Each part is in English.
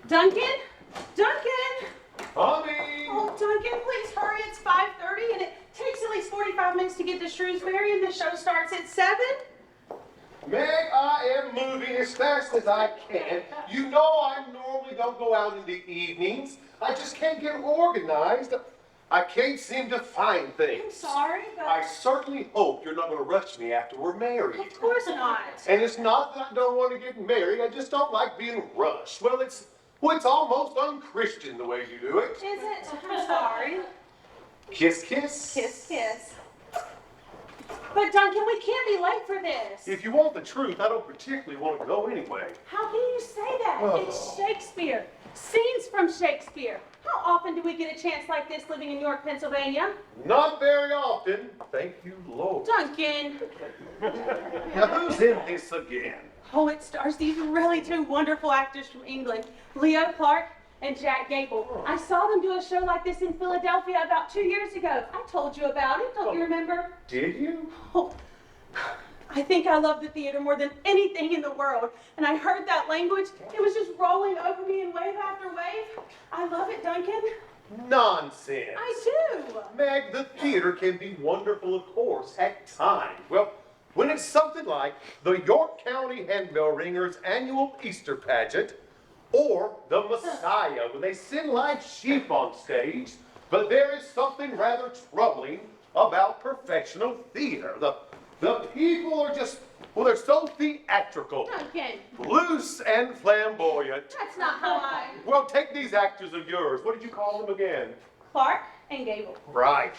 Duncan? Duncan? Honey! Oh, Duncan, please hurry. It's 5:30 and it takes at least 45 minutes to get to Shrewsbury and the show starts at 7. Meg, I am moving as fast as I can. You know I normally don't go out in the evenings. I just can't get organized. I can't seem to find things. I'm sorry, but... I certainly hope you're not going to rush me after we're married. Of course not. And it's not that I don't want to get married. I just don't like being rushed. Well, it's almost unchristian the way you do it. Is it? I'm sorry. Kiss, kiss. Kiss, kiss. But Duncan, we can't be late for this. If you want the truth, I don't particularly want to go anyway. How can you say that? Oh. It's Shakespeare. Scenes from Shakespeare. How often do we get a chance like this living in York, Pennsylvania? Not very often. Thank you, Lord. Duncan. Now, who's in this again? Oh, it stars these really two wonderful actors from England, Leo Clark and Jack Gable. I saw them do a show like this in Philadelphia about 2 years ago. I told you about it. Don't you remember? Did you? Oh, I think I love the theater more than anything in the world. And I heard that language. It was just rolling over me in wave after wave. I love it, Duncan. Nonsense. I do. Meg, the theater can be wonderful, of course, at times. Well, when it's something like the York County Handbell Ringers annual Easter pageant, or the Messiah, when they send live sheep on stage, but there is something rather troubling about professional theater. The people are just, well, they're so theatrical. Duncan. Loose and flamboyant. That's not how I... Well, take these actors of yours. What did you call them again? Clark and Gable. Right.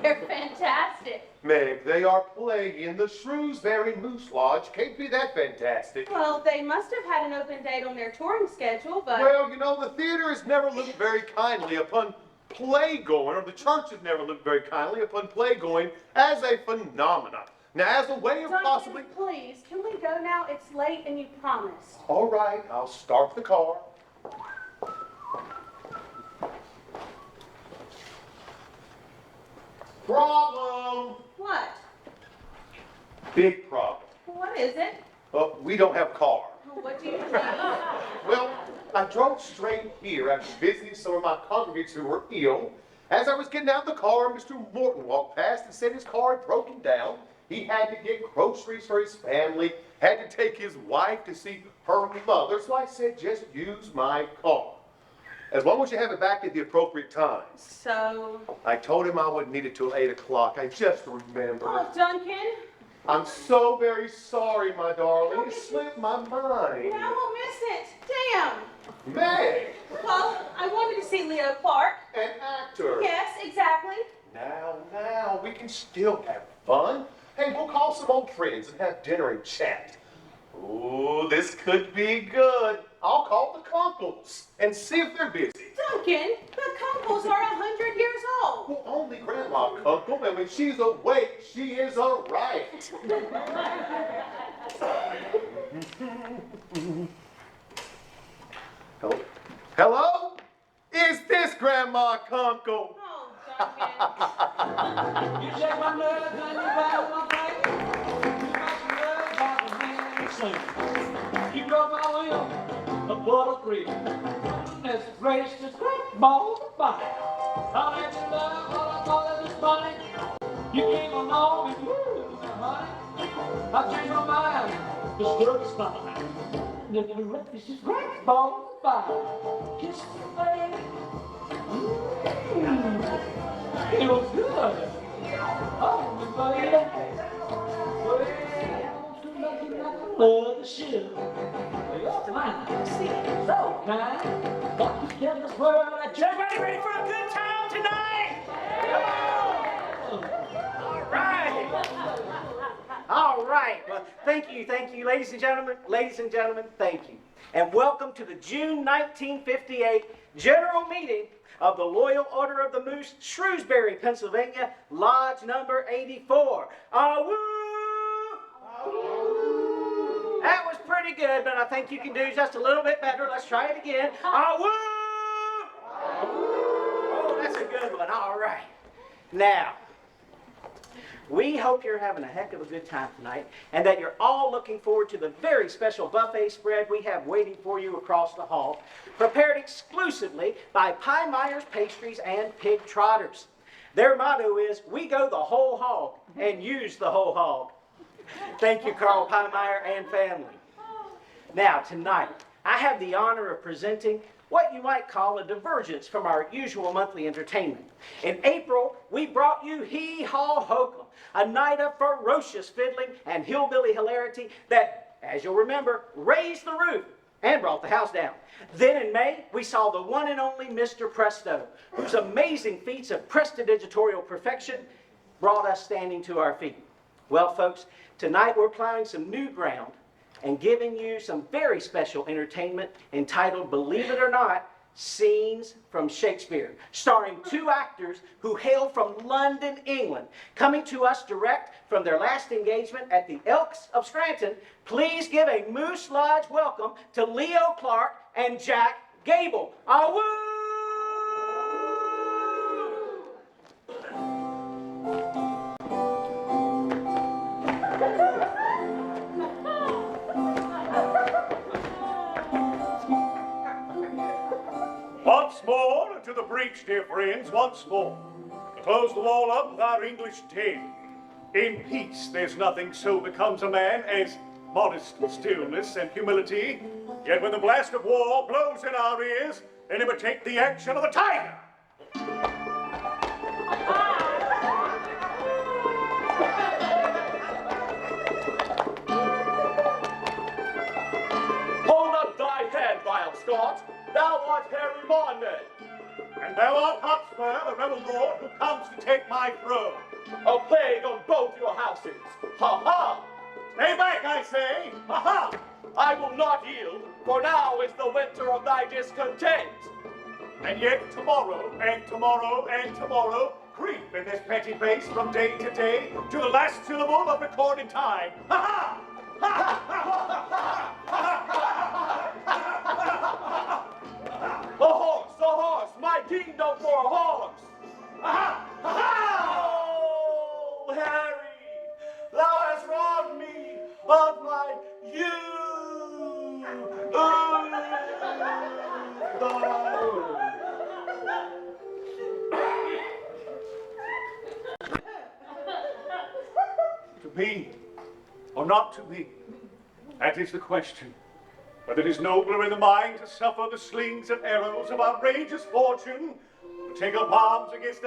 They're fantastic. Meg, they are playing in the Shrewsbury Moose Lodge. Can't be that fantastic. Well, they must have had an open date on their touring schedule, but... Well, you know, the theater has never looked very kindly upon play-going, or the church has never looked very kindly upon play-going as a phenomenon. Now, as a way of Duncan, possibly... please, can we go now? It's late and you promised. All right, I'll start the car. Problem! What? Big problem. What is it? We don't have a car. What do you mean? Well, I drove straight here after visiting some of my congregants who were ill. As I was getting out of the car, Mr. Morton walked past and said his car had broken down. He had to get groceries for his family, had to take his wife to see her mother, so I said, just use my car. As long as you have it back at the appropriate times. So? I told him I wouldn't need it till 8 o'clock. I just remembered. Oh, Duncan. I'm so very sorry, my darling. It slipped my mind. Now we'll miss it. Damn. Meg! Well, I wanted to see Leo Clark. An actor. Yes, exactly. Now, we can still have fun. Hey, we'll call some old friends and have dinner and chat. Ooh, this could be good. I'll call the Conkles and see if they're busy. Duncan, the Conkles are 100 years old. Well, only Grandma Conkle, and when she's awake, she is a riot. Hello? Is this Grandma Conkle? Oh, Duncan. You shake my nerves and you rattle my brain. You make me nerves like a man sing. You broke my will, a bull three. Goodness gracious, great balls of fire. I let you love all I thought it was funny. You came along and woo, honey. I changed my mind, the story's fine. The gracious, great balls of fire. Kiss me, baby. It was good. Oh, baby. Well, love the shoe. You're mine. So kind. Got to get this world. Everybody ready for a good time tonight? All right. All right. Well, thank you, ladies and gentlemen. Ladies and gentlemen, thank you. And welcome to the June 1958 General Meeting of the Loyal Order of the Moose, Shrewsbury, Pennsylvania, Lodge number 84. Awoo! That was pretty good, but I think you can do just a little bit better. Let's try it again. Awoo! Oh, that's a good one. All right. Now, we hope you're having a heck of a good time tonight and that you're all looking forward to the very special buffet spread we have waiting for you across the hall, prepared exclusively by Pie Meyer's Pastries and Pig Trotters. Their motto is, we go the whole hog and use the whole hog. Thank you, Carl Pie Meyer and family. Now, tonight, I have the honor of presenting what you might call a divergence from our usual monthly entertainment. In April, we brought you Hee Haw Hokum, a night of ferocious fiddling and hillbilly hilarity that, as you'll remember, raised the roof and brought the house down. Then in May, we saw the one and only Mr. Presto, whose amazing feats of prestidigitatorial perfection brought us standing to our feet. Well, folks, tonight we're plowing some new ground and giving you some very special entertainment entitled, believe it or not, Scenes from Shakespeare, starring two actors who hail from London, England. Coming to us direct from their last engagement at the Elks of Scranton, please give a Moose Lodge welcome to Leo Clark and Jack Gable. Awoo! Once more to the breach, dear friends, once more. To close the wall up with our English tale. In peace, there's nothing so becomes a man as modest stillness and humility. Yet when the blast of war blows in our ears, then imitate the action of the tiger. Hold up thy head, vile Scot. Thou art Harry Monmouth. And thou art Hotspur, the rebel lord who comes to take my throne. A plague on both your houses. Ha ha! Stay back, I say! Ha ha! I will not yield, for now is the winter of thy discontent. And yet tomorrow, and tomorrow, and tomorrow, creep in this petty base from day to day to the last syllable of recorded time. Ha ha! Ha ha! Ha ha! A horse, my kingdom for a horse. Ha ha! Ha ha! Oh, Harry, thou hast robbed me of my youth. To be or not to be, that is the question. Whether it is nobler in the mind to suffer the slings and arrows of outrageous fortune, to take up arms against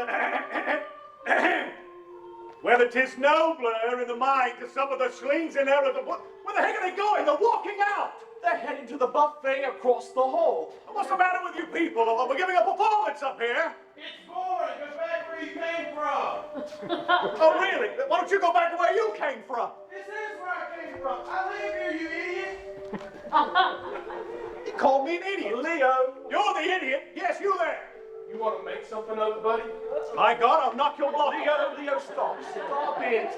whether 'tis nobler in the mind to suffer the slings and arrows of where the heck are they going? They're walking out! They're heading to the buffet across the hall. What's the matter with you people? We're giving a performance up here. It's boring. Go back where you came from. Oh, really? Why don't you go back to where you came from? This is where I came from. I live here, you idiot. You called me an idiot. Leo, You're the idiot. Yes, you there. You want to make something of it, buddy? My God, I'll knock your block. Leo, stop it.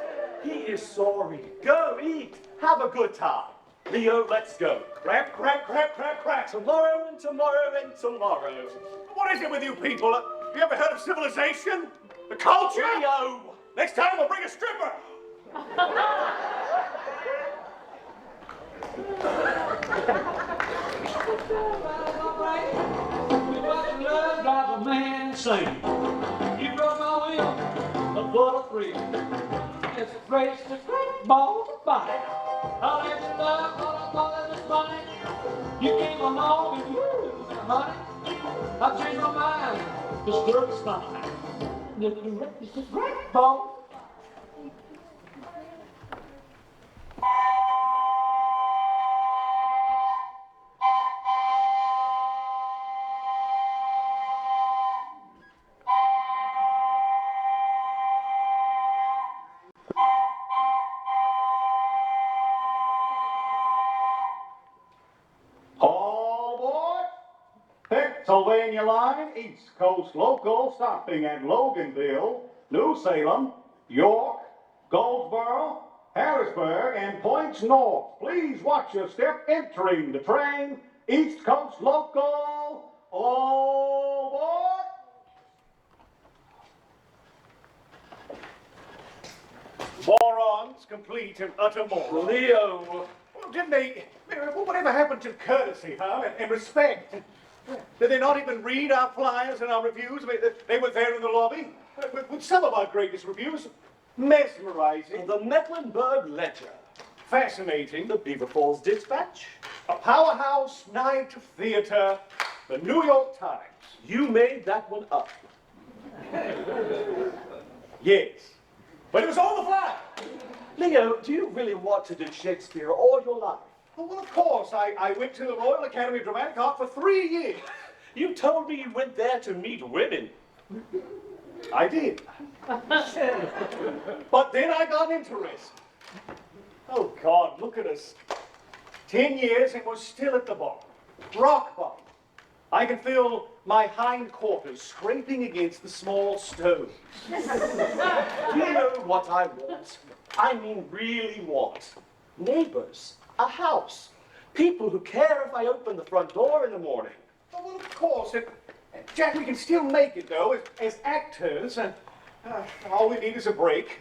He is sorry. Go eat. Have a good time. Leo, let's go. Crack, crack, crack, crack, crack. Tomorrow and tomorrow and tomorrow. What is it with you people? Have you ever heard of civilization? The culture? Leo! Next time we'll bring a stripper. Drive a man insane. You broke my wheel, a bull of three. It's a race to ball to fight. I'll let you love all I call it is money. You came along and woo, honey. I changed my mind. This girl is fine. It's a great ball. Pennsylvania line, East Coast local, stopping at Loganville, New Salem, York, Goldsboro, Harrisburg, and points north. Please watch your step entering the train, East Coast local, all aboard! Morons, complete and utter morons. Leo! Well, didn't they? Whatever happened to courtesy, huh? And respect? Did they not even read our flyers and our reviews? I mean, they were there in the lobby with some of our greatest reviews. Mesmerizing. The Mecklenburg Ledger. Fascinating. The Beaver Falls Dispatch. A powerhouse night of theater. The New York Times. You made that one up. Yes. But it was on the fly. Leo, do you really want to do Shakespeare all your life? Oh, well, of course. I went to the Royal Academy of Dramatic Art for 3 years. You told me you went there to meet women. I did. But then I got interested. Oh, God, look at us. 10 years and we're still at the bottom. Rock bottom. I can feel my hindquarters scraping against the small stones. Do you know what I want? I mean, really want. Neighbors, a house, people who care if I open the front door in the morning. Oh, well, of course. Jack, we can still make it, though, as actors. All we need is a break.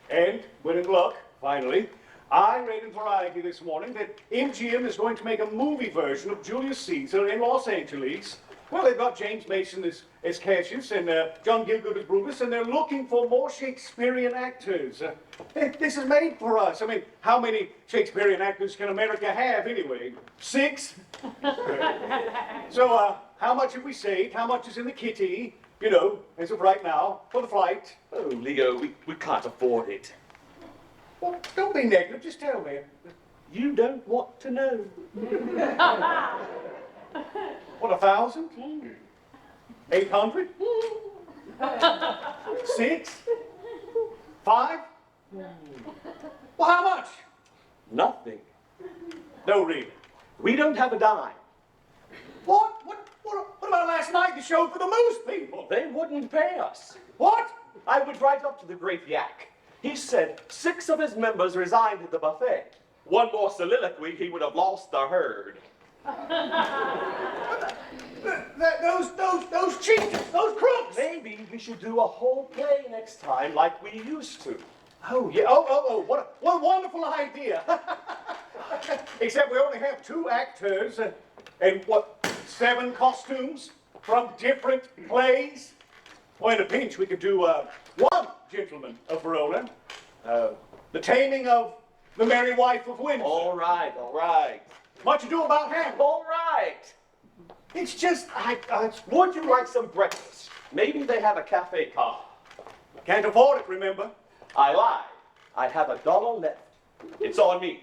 And, when in luck, finally, I read in Variety this morning that MGM is going to make a movie version of Julius Caesar in Los Angeles. Well, they've got James Mason as Cassius and John Gielgud as Brutus, and they're looking for more Shakespearean actors. This is made for us. I mean, how many Shakespearean actors can America have anyway? 6? So, how much have we saved? How much is in the kitty? You know, as of right now, for the flight? Oh, Leo, we can't afford it. Well, don't be negative, just tell me. You don't want to know. What, 1,000? 800? 6? 5? Well, how much? Nothing. No, really. We don't have a dime. What about last night, the show for the Moose people? They wouldn't pay us. What? I would write up to the great Yak. He said 6 of his members resigned at the buffet. One more soliloquy, he would have lost the herd. Those cheaters, those crooks! Maybe we should do a whole play next time like we used to. Oh, yeah. Oh, what a wonderful idea. Except we only have 2 actors and what, 7 costumes from different plays? Well, in a pinch, we could do one Gentleman of Verona, The Taming of the Merry Wife of Windsor. All right. What you do about Hamlet? All right. It's just, Would you like some breakfast? Maybe they have a cafe car. can't afford it, remember? I lied. I have $1 left. It's on me.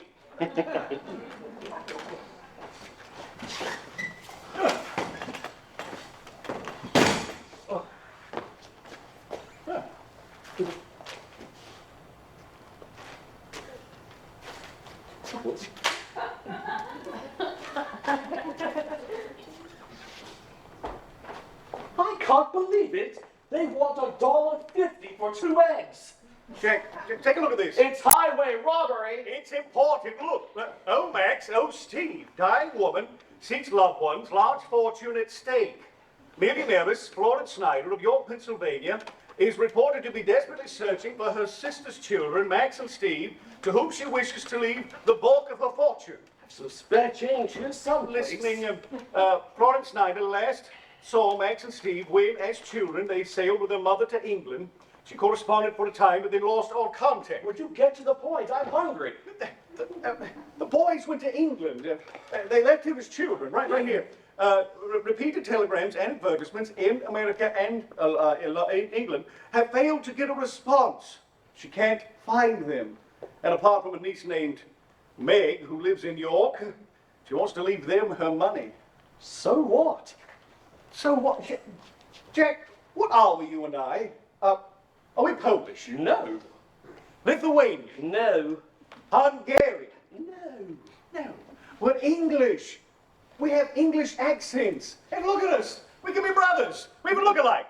I can't believe it. They want $1.50 for 2 eggs. Jack, take a look at this. It's highway robbery. It's important. Look, oh, Max, oh, Steve, dying woman, 6 loved ones, large fortune at stake. Millionairess Florence Snyder of York, Pennsylvania, is reported to be desperately searching for her sister's children, Max and Steve, to whom she wishes to leave the bulk of her fortune. Some spare change here someplace. Listening, Florence Snyder last saw Max and Steve when, as children, they sailed with their mother to England. She corresponded for a time, but then lost all contact. Would you get to the point? I'm hungry. The boys went to England. They left him as children, right here. Repeated telegrams and advertisements in America and in England have failed to get a response. She can't find them. And apart from a niece named Meg, who lives in York, she wants to leave them her money. So what? So what? Jack, what are we, you and I? Are we Polish? No. Lithuanian? No. Hungarian? No. No. We're English. We have English accents. And look at us. We can be brothers. We even look alike.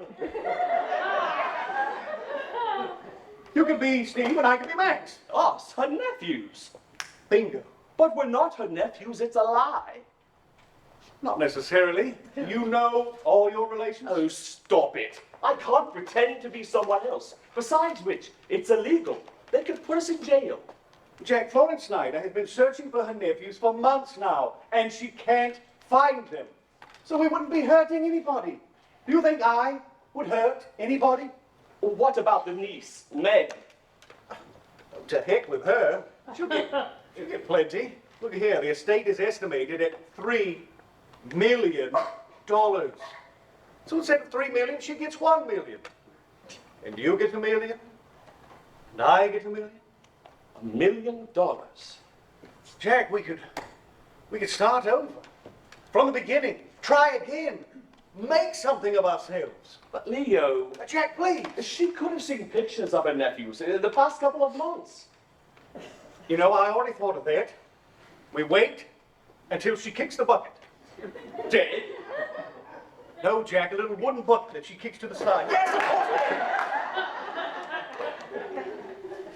You can be Steve and I can be Max. Us, her nephews. Bingo. But we're not her nephews, it's a lie. Not necessarily. You know all your relations? Oh, stop it. I can't pretend to be someone else. Besides which, it's illegal. They could put us in jail. Jack, Florence Snyder has been searching for her nephews for months now, and she can't find them. So we wouldn't be hurting anybody. Do you think I would hurt anybody? What about the niece, Meg? To heck with her. She'll get plenty. Look here, the estate is estimated at $3 million. So instead of $3 million, she gets $1 million. And you get $1 million. And I get $1 million. $1 million. Jack, we could start over. From the beginning. Try again. Make something of ourselves. But Leo, Jack, please. she could have seen pictures of her nephews in the past couple of months. You know, I already thought of that. We wait until she kicks the bucket. Dead? No, Jack, a little wooden bucket that she kicks to the side. Yes, of course.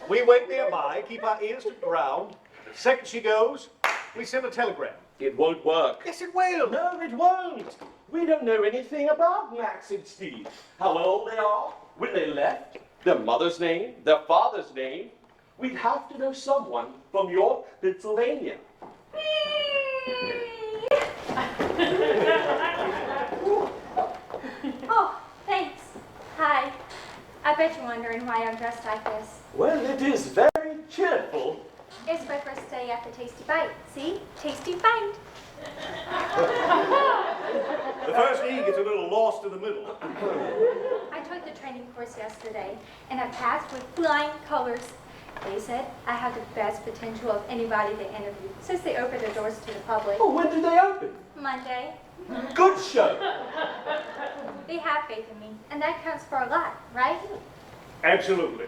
We wait nearby, keep our ears to the ground. The second she goes, we send a telegram. It won't work. Yes, it will. No, it won't. We don't know anything about Max and Steve. How old they are, when they left, their mother's name, their father's name. We'd have to know someone from York, Pennsylvania. Oh, thanks. Hi. I bet you're wondering why I'm dressed like this. Well, it is very cheerful. It's my first day at the Tasty Bite. See? Tasty Bite. The first E gets a little lost in the middle. I took the training course yesterday, and I passed with flying colors. They said I have the best potential of anybody they interviewed since they opened their doors to the public. Oh, when did they open? Monday. Good show. They have faith in me, and that counts for a lot, right? Absolutely.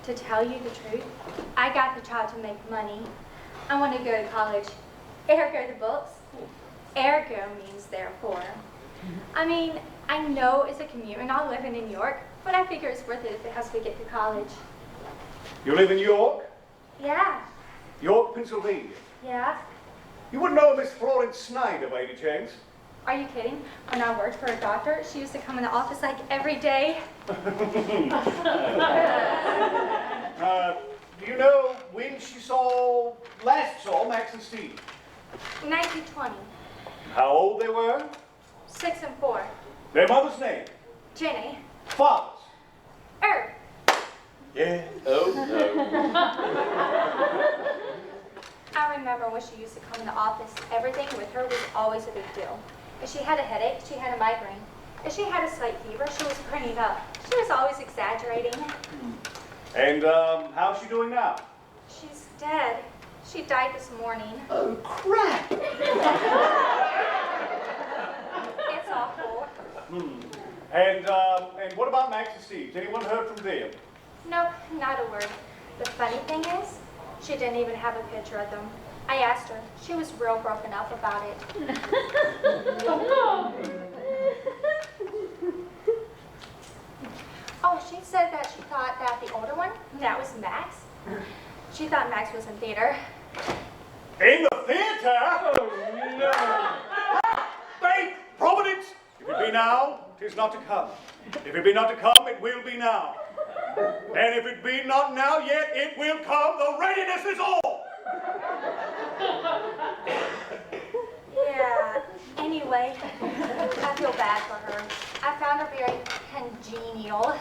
To tell you the truth, I got the job to make money. I want to go to college. Ergo the books. Ergo means therefore. I mean, I know it's a commute and I'll live in New York, but I figure it's worth it if it helps me get to college. You live in York? Yeah, York, Pennsylvania. yeah. You wouldn't know Miss Florence Snyder by any chance? Are you kidding? When I worked for a doctor, she used to come in the office like every day. Do you know when she last saw Max and Steve? 1920. How old they were? 6 and 4. Their mother's name? Jenny. Father's? Herb. Yeah. Oh, no. I remember when she used to come in the office, everything with her was always a big deal. If she had a headache, she had a migraine. If she had a slight fever, she was printing up. She was always exaggerating. And how's she doing now? She's dead. She died this morning. Oh, crap! It's awful. And what about Max and Steve? Has anyone heard from them? Nope, not a word. The funny thing is, she didn't even have a picture of them. I asked her. She was real broken up about it. Oh, she said that she thought that the older one, that was Max. She thought Max was in theater. In the theater? Oh, no. Fate, Providence! If it be now, 'tis not to come. If it be not to come, it will be now. And if it be not now yet, it will come. The readiness is all. Yeah, anyway, I feel bad for her. I found her very congenial.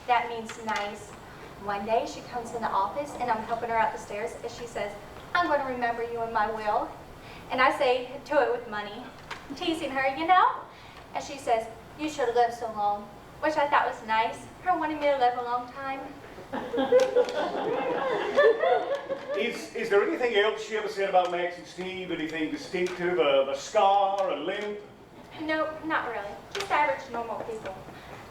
That means nice. One day she comes in the office and I'm helping her out the stairs and she says, I'm going to remember you in my will. And I say, do it with money. Teasing her, you know? And she says, you should have lived so long, which I thought was nice. Her wanting me to live a long time. Is there anything else she ever said about Max and Steve? Anything distinctive? A scar, a limp? Nope, not really. Just average normal people.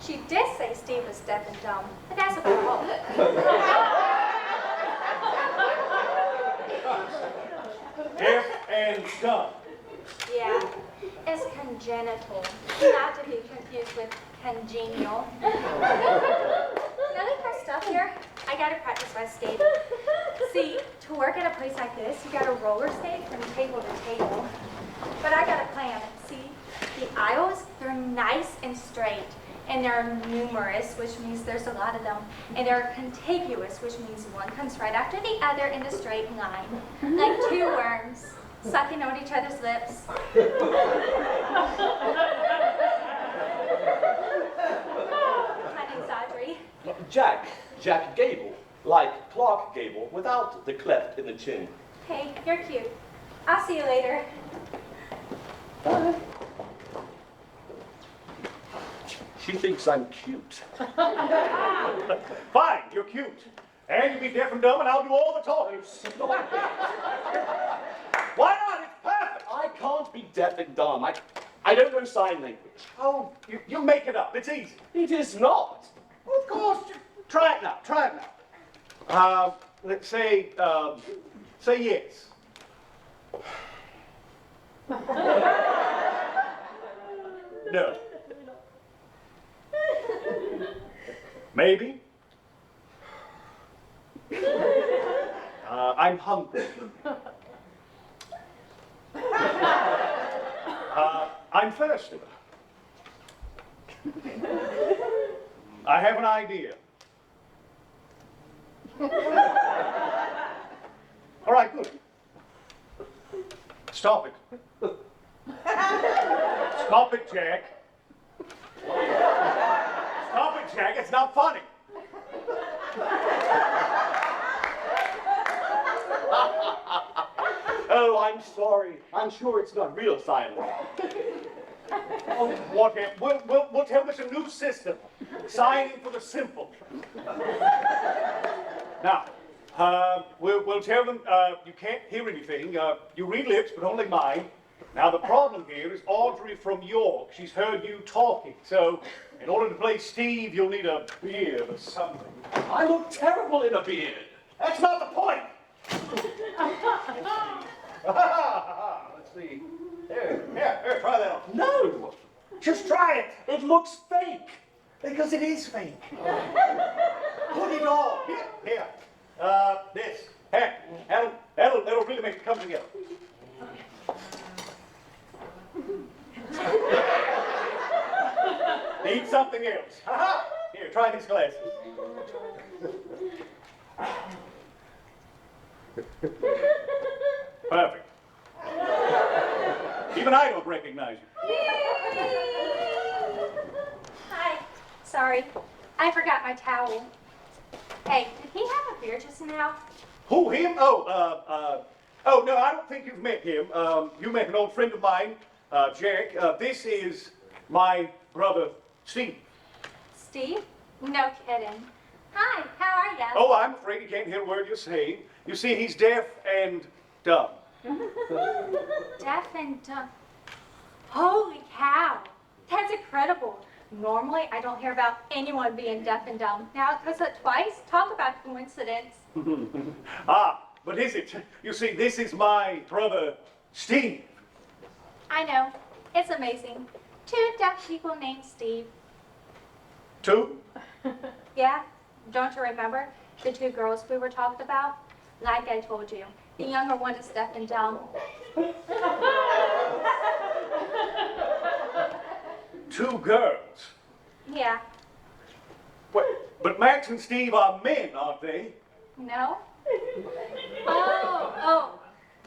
She did say Steve was deaf and dumb, but that's about all. Deaf and dumb. Yeah, it's congenital, not to be confused with congenial. Really fun stuff here. I gotta practice my skating. See, to work at a place like this, you gotta roller skate from table to table. But I got a plan. See, the aisles, they're nice and straight. And they're numerous, which means there's a lot of them. And they're contiguous, which means one comes right after the other in a straight line. Like two worms sucking on each other's lips. My name's Audrey. Jack Gable, like Clark Gable, without the cleft in the chin. Hey, you're cute. I'll see you later. She thinks I'm cute. Fine, you're cute. And you be deaf and dumb, and I'll do all the talking. Why not? It's perfect. I can't be deaf and dumb. I don't know sign language. Oh, you make it up. It's easy. It is not. Of course. Try it now. Try it now. Let's say yes. No. Maybe. I'm hungry. I'm thirsty. I have an idea. All right, good. Stop it. Stop it, Jack. Stop it, Jack. It's not funny. Oh, I'm sorry. I'm sure it's not real sign language. Oh, whatever. We'll tell this a new system. Signing for the simple. Now, we'll tell them you can't hear anything. You read lips, but only mine. Now, the problem here is Audrey from York. She's heard you talking. So, in order to play Steve, you'll need a beard or something. I look terrible in a beard. That's not the point. Let's see. Here, try that on. No, Just try it. it looks fake. Because it is fake. Put it on. Here. This. Here. That'll really make it come together. Need something else. Here, try these glasses. Perfect. Even I don't recognize you. Hi. Sorry. I forgot my towel. Hey, did he have a beer just now? Who, him? Oh, no, I don't think you've met him. You met an old friend of mine, Jack. This is my brother, Steve. Steve? No kidding. Hi, how are ya? Oh, I'm afraid he can't hear a word you're saying. You see, he's deaf and dumb. Deaf and dumb. Holy cow. That's incredible. Normally, I don't hear about anyone being deaf and dumb. Now it goes up twice. Talk about coincidence. But is it? You see, this is my brother, Steve. I know. It's amazing. 2 deaf people named Steve. 2? Yeah? Don't you remember the 2 girls we were talking about? Like I told you, the younger one is deaf and dumb. 2 girls? Yeah. But Max and Steve are men, aren't they? No? Oh,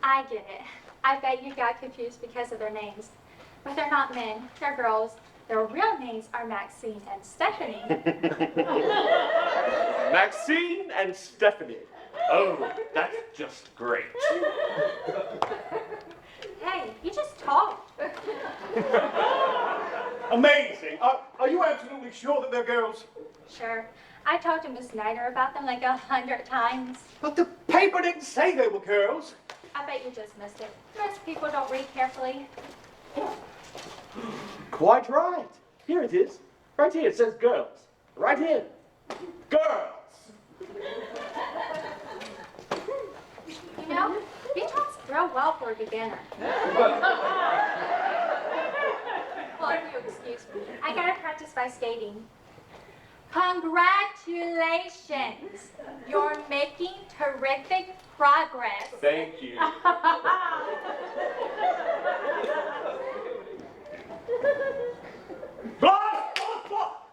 I get it. I bet you got confused because of their names. But they're not men, they're girls. Their real names are Maxine and Stephanie. Maxine and Stephanie. Oh, that's just great. Hey, you just talked. Amazing. Are you absolutely sure that they're girls? Sure. I talked to Miss Snyder about them like 100 times. But the paper didn't say they were girls. I bet you just missed it. Most people don't read carefully. Quite right. Here it is. Right here, it says girls. Right here. Girls. You know, you talk Real well for a beginner. Well, if you excuse me, I gotta practice my skating. Congratulations! You're making terrific progress. Thank you.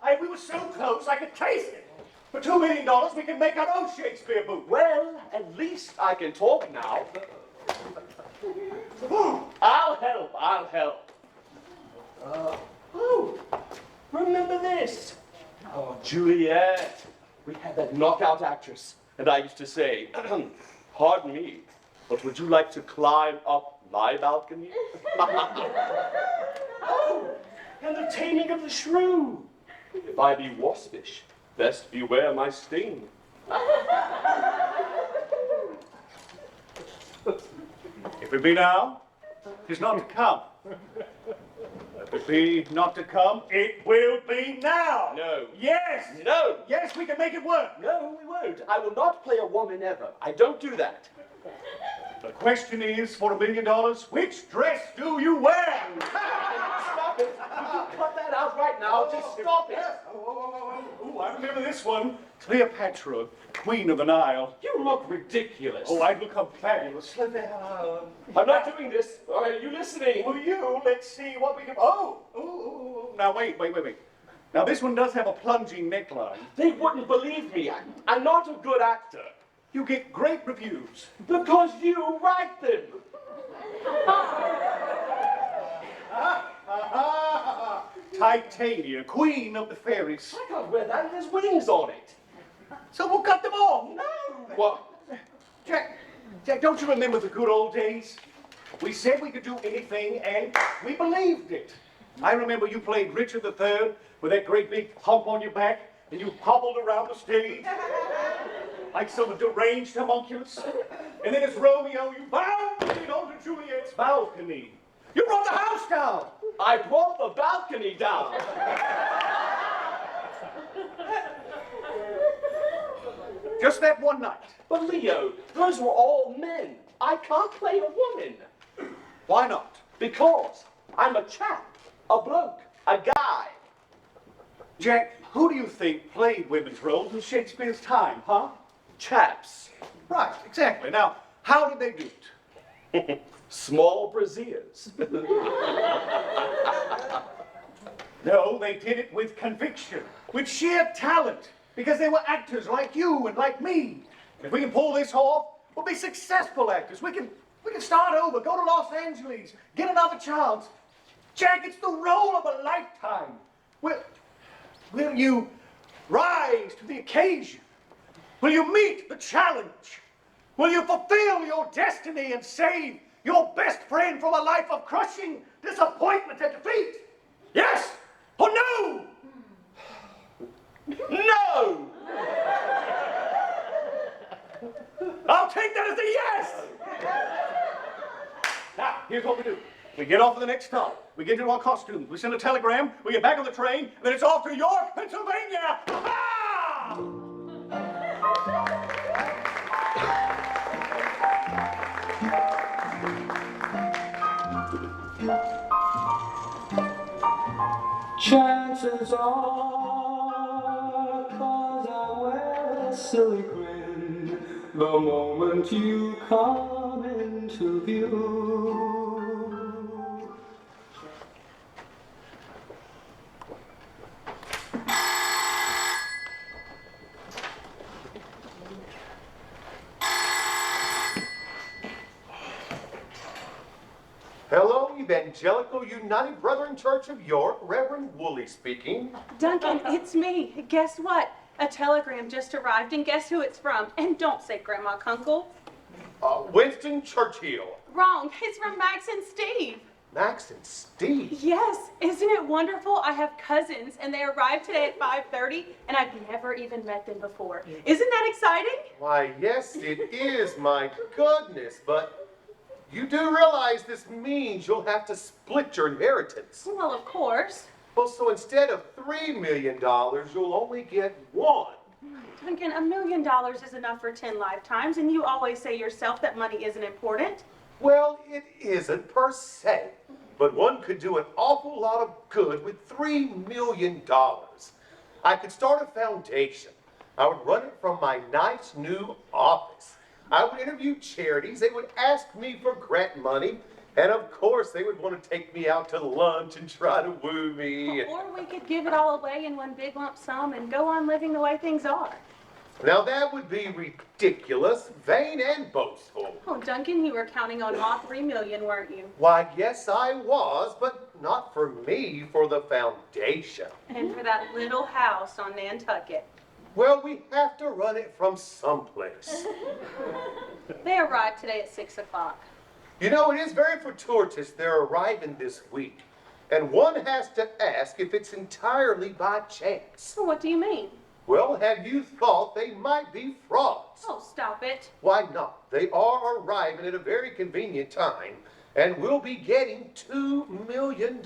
Hey, we were so close I could taste it. For $2 million, we can make our own Shakespeare movie. Well, at least I can talk now. I'll help. Remember this? Oh, Juliet. We had that knockout actress. And I used to say, pardon me, but would you like to climb up my balcony? Oh, and the taming of the shrew. If I be waspish, best beware my sting. If it be now, 'tis not to come. If it be not to come, it will be now. No. Yes. No. Yes, we can make it work. No, we won't. I will not play a woman ever. I don't do that. The question is, for $1 million, which dress do you wear? Stop it. You cut that out right now. Just stop it. Oh, I remember this one. Cleopatra, Queen of the Nile. You look ridiculous. Oh, I look fabulous. I'm not doing this. Are you listening? Will you? Let's see what we can. Oh. Now, wait. Now, this one does have a plunging neckline. They wouldn't believe me. I'm not a good actor. You get great reviews. Because you write them. Titania, Queen of the Fairies. I can't wear that. It has wings on it. So we'll cut them off. No. What? Jack, don't you remember the good old days? We said we could do anything, and we believed it. I remember you played Richard III with that great big hump on your back, and you hobbled around the stage like some deranged homunculus. And then as Romeo, you bounded onto Juliet's balcony. You brought the house down. I brought the balcony down. Just that one night. But Leo, those were all men. I can't play a woman. Why not? Because I'm a chap, a bloke, a guy. Jack, who do you think played women's roles in Shakespeare's time, huh? Chaps. Right, exactly. Now, how did they do it? Small brassieres. No, they did it with conviction, with sheer talent, because they were actors like you and like me. If we can pull this off, we'll be successful actors. We can start over, go to Los Angeles, get another chance. Jack, it's the role of a lifetime. Will you rise to the occasion? Will you meet the challenge? Will you fulfill your destiny and save your best friend from a life of crushing disappointment and defeat? Yes or no? No! I'll take that as a yes! Now, here's what we do. We get off at the next stop. We get into our costumes. We send a telegram. We get back on the train. Then it's off to York, Pennsylvania. Ha! Chances are, 'cause I wear a silly grin the moment you come into view. Hello, Evangelical United Brethren Church of York, Reverend Woolley speaking. Duncan, it's me. Guess what? A telegram just arrived, and guess who it's from? And don't say Grandma Kunkel. Winston Churchill. Wrong. It's from Max and Steve. Max and Steve. Yes. Isn't it wonderful? I have cousins, and they arrived today at 5:30, and I've never even met them before. Isn't that exciting? Why, yes, it is, my goodness, but you do realize this means you'll have to split your inheritance. Well, of course. Well, so instead of $3 million, you'll only get $1. Duncan, $1 million is enough for 10 lifetimes, and you always say yourself that money isn't important. Well, it isn't per se, but one could do an awful lot of good with $3 million. I could start a foundation. I would run it from my nice new office. I would interview charities. They would ask me for grant money. And of course, they would want to take me out to lunch and try to woo me. Or we could give it all away in one big lump sum and go on living the way things are. Now that would be ridiculous, vain, and boastful. Oh, Duncan, you were counting on all 3 million, weren't you? Why, yes, I was, but not for me, for the foundation. And for that little house on Nantucket. Well, we have to run it from someplace. They arrived today at 6 o'clock. You know, it is very fortuitous they're arriving this week. And one has to ask if it's entirely by chance. So what do you mean? Well, have you thought they might be frauds? Oh, stop it. Why not? They are arriving at a very convenient time, and we'll be getting $2 million.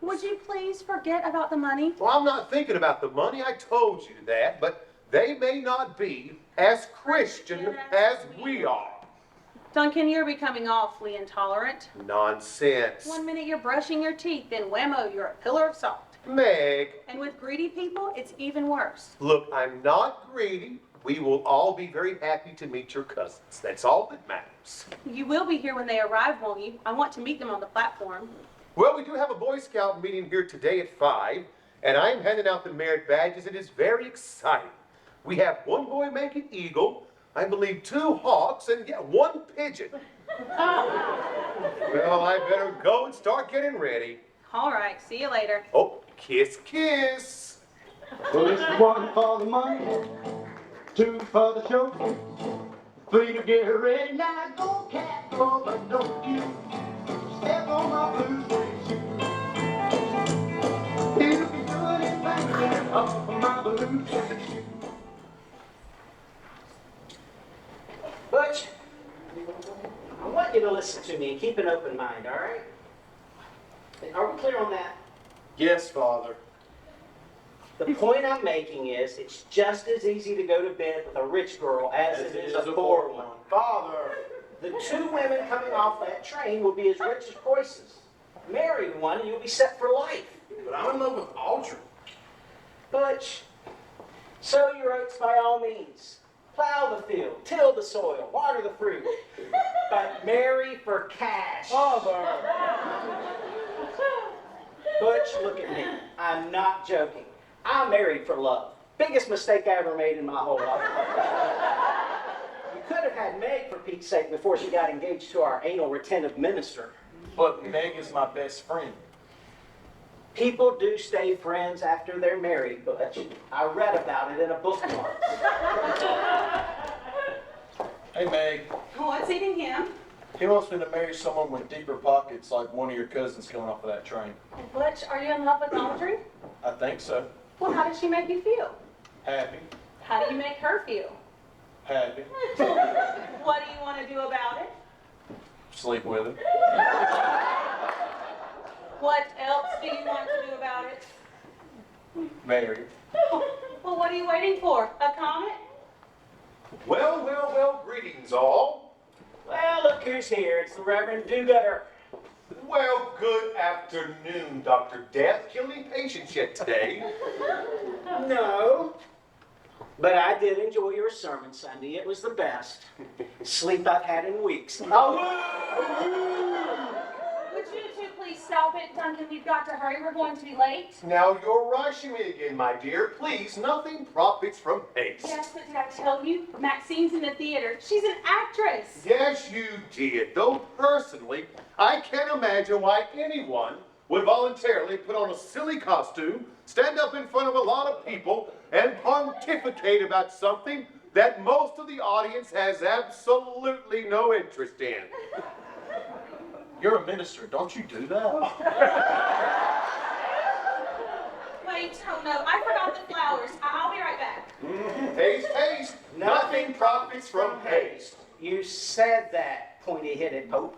Would you please forget about the money? Well, I'm not thinking about the money, I told you that, but they may not be as Christian as we are. Duncan, you're becoming awfully intolerant. Nonsense. 1 minute you're brushing your teeth, then whammo, you're a pillar of salt. Meg, And with greedy people, it's even worse. look, I'm not greedy. We will all be very happy to meet your cousins. That's all that matters. You will be here when they arrive, won't you? I want to meet them on the platform. Well, we do have a Boy Scout meeting here today at 5, and I'm handing out the merit badges. It is very exciting. We have one boy making eagle, I believe 2 hawks, and 1 pigeon. Well, I better go and start getting ready. All right, see you later. Oh, kiss, kiss. Well, it's 1 for the money, 2 for the show, 3 to get ready. Now go, cat, go, but don't you step on my blue suede shoe. It'll be good and banging off of my blue suede shoe. Butch, I want you to listen to me and keep an open mind, all right? Are we clear on that? Yes, Father. The point I'm making is it's just as easy to go to bed with a rich girl as it is a poor one. Father. The 2 women coming off that train will be as rich as Croesus. Marry one and you'll be set for life. But I'm in love with Aldrin. Butch, sow your oats by all means. Plow the field, till the soil, water the fruit. But marry for cash. Father. Butch, look at me. I'm not joking. I married for love. Biggest mistake I ever made in my whole life. You could have had Meg, for Pete's sake, before she got engaged to our anal retentive minister. But Meg is my best friend. People do stay friends after they're married, Butch. I read about it in a book once. Hey, Meg. What's eating him? He wants me to marry someone with deeper pockets like one of your cousins coming off of that train. Butch, are you in love with Audrey? I think so. Well, how does she make you feel? Happy. How do you make her feel? Happy. What do you want to do about it? Sleep with him. What else do you want to do about it? Marry. Well, what are you waiting for? A comet? Well, well, well, greetings all. Well, look who's here. It's the Reverend Do-Gooder. Well, good afternoon, Dr. Death. Kill any patients yet today? No. But I did enjoy your sermon Sunday. It was the best. Sleep I've had in weeks. Oh. Would you two please stop it, Duncan? We've got to hurry. We're going to be late. Now you're rushing me again, my dear. Please, nothing profits from haste. Yes, but did I tell you? Maxine's in the theater. She's an actress. Yes, you did. Though personally, I can't imagine why anyone would voluntarily put on a silly costume, stand up in front of a lot of people, and pontificate about something that most of the audience has absolutely no interest in. You're a minister. Don't you do that? Wait, oh no, I forgot the flowers. I'll be right back. Haste, haste. Nothing profits from haste. You said that, pointy-headed Pope.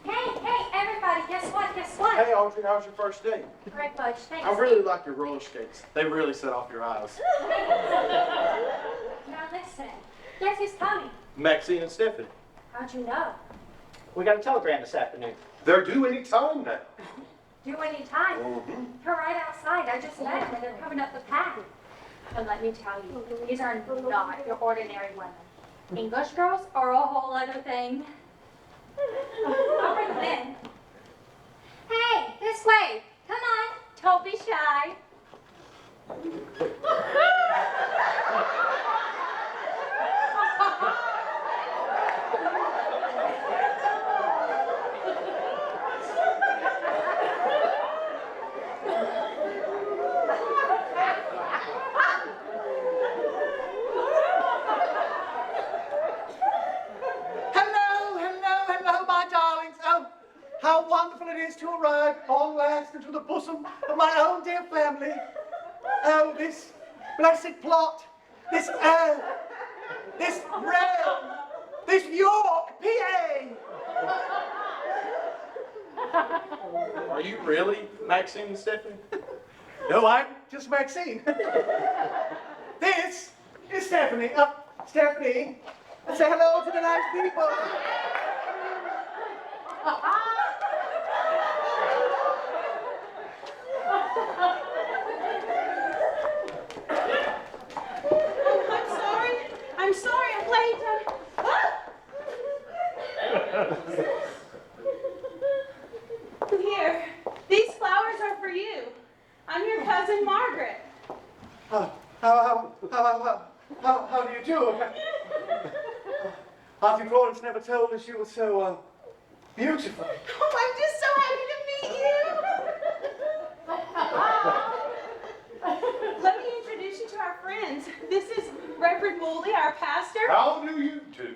Hey, everybody, guess what? Hey, Audrey, how's your first day? Great, Butch, thanks. I really like your roller skates. They really set off your eyes. Now listen, guess who's coming? Maxine and Stephanie. How'd you know? We got a telegram this afternoon. They're due any time now. Do any time. They're right outside. I just met them and they're coming up the path. And let me tell you, these are not your ordinary women. English girls are a whole other thing. I'll bring them in. Hey, this way. Come on. Don't be shy. Hello, my darlings. Oh, how wonderful it is to arrive at long last into the bosom of my own dear family. Oh, this blessed plot, this earth, this realm, this York, PA. Are you really Maxine and Stephanie? No, I'm just Maxine. This is Stephanie. Stephanie, say hello to the nice people. I'm sorry, I'm late. Here, these flowers are for you. I'm your cousin Margaret. How do you do? Auntie Florence never told us you were so beautiful. Oh, I'm just so happy to meet you. Let me introduce you to our friends. This is Reverend Woolley, our pastor. How do you do?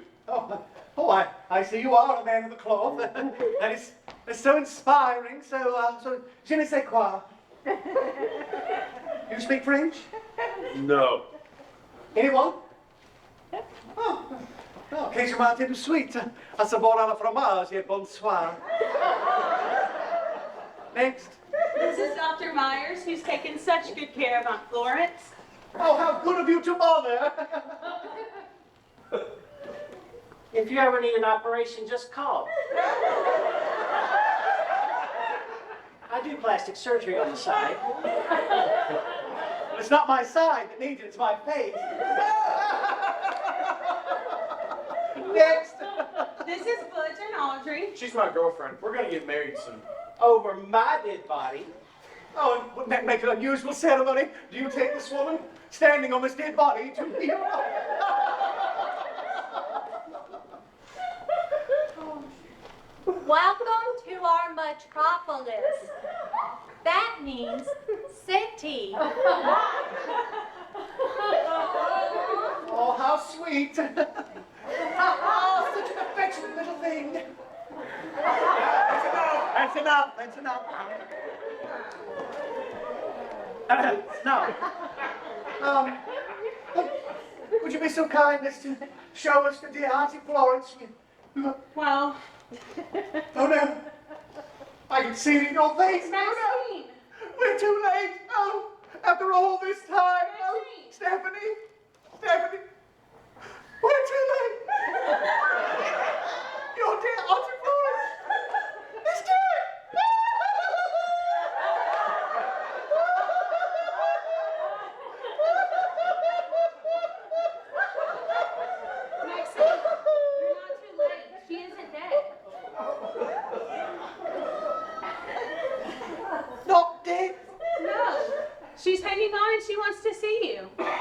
I see you are a man of the cloth. That is so inspiring. So je ne sais quoi. You speak French? No. Anyone? Oh, qu'est-ce que mangez de suite? À ce bon à la fromage et bonsoir. Next. This is Dr. Myers, who's taken such good care of Aunt Florence. Oh, how good of you to bother. If you ever need an operation, just call. I do plastic surgery on the side. It's not my side that needs it, it's my face. Next. This is Butch and Audrey. She's my girlfriend. We're gonna get married soon. Over my dead body. Oh, and wouldn't that make an unusual ceremony? Do you take this woman standing on this dead body to be your wife? Welcome to our metropolis. That means city. Oh, how sweet. Oh, such an affectionate little thing. That's enough. That's enough. Now, would you be so kind as to show us the dear Auntie Florence? Well, Oh no, I can see it in your face. Oh Maxine. no, we're too late. Oh, after all this time. Oh, Maxine. Stephanie, we're too late. Your dear Auntie Florence is dead. Maxine, you're not too late. She isn't dead. Not dead. No. She's hanging on and she wants to see you. But you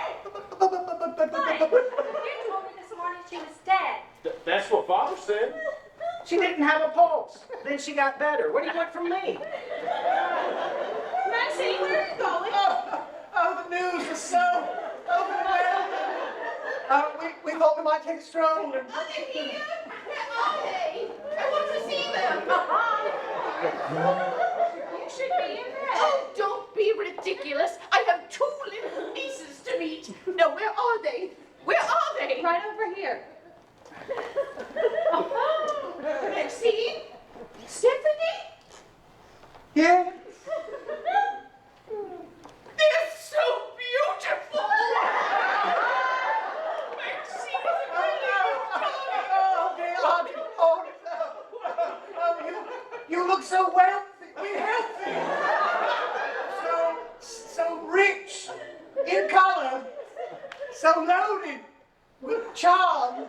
told me this morning she was dead. That's what Father said. She didn't have a pulse. Then she got better. What do you want from me? Maxine, where are you going? Oh, the news was so overwhelming. We thought we might take a stroll and... Are they here? Where are they? I want to see them. You should be in bed. Oh, don't be ridiculous. I have two little nieces to meet. Now, where are they? Where are they? Right over here. Maxine? Stephanie? Yeah. They're so beautiful. Maxine, really? are loaded with charm.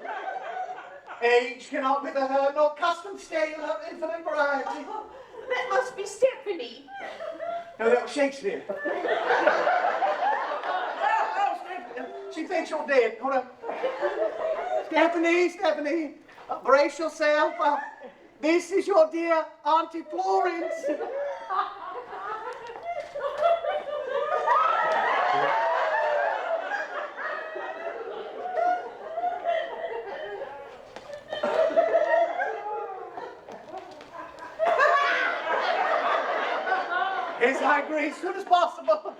Age cannot wither her, nor custom stale her infinite variety. That must be Stephanie. No, that was Shakespeare. She thinks you're dead. Hold on. Stephanie, brace yourself. This is your dear Auntie Florence. Yes, I agree, as soon as possible.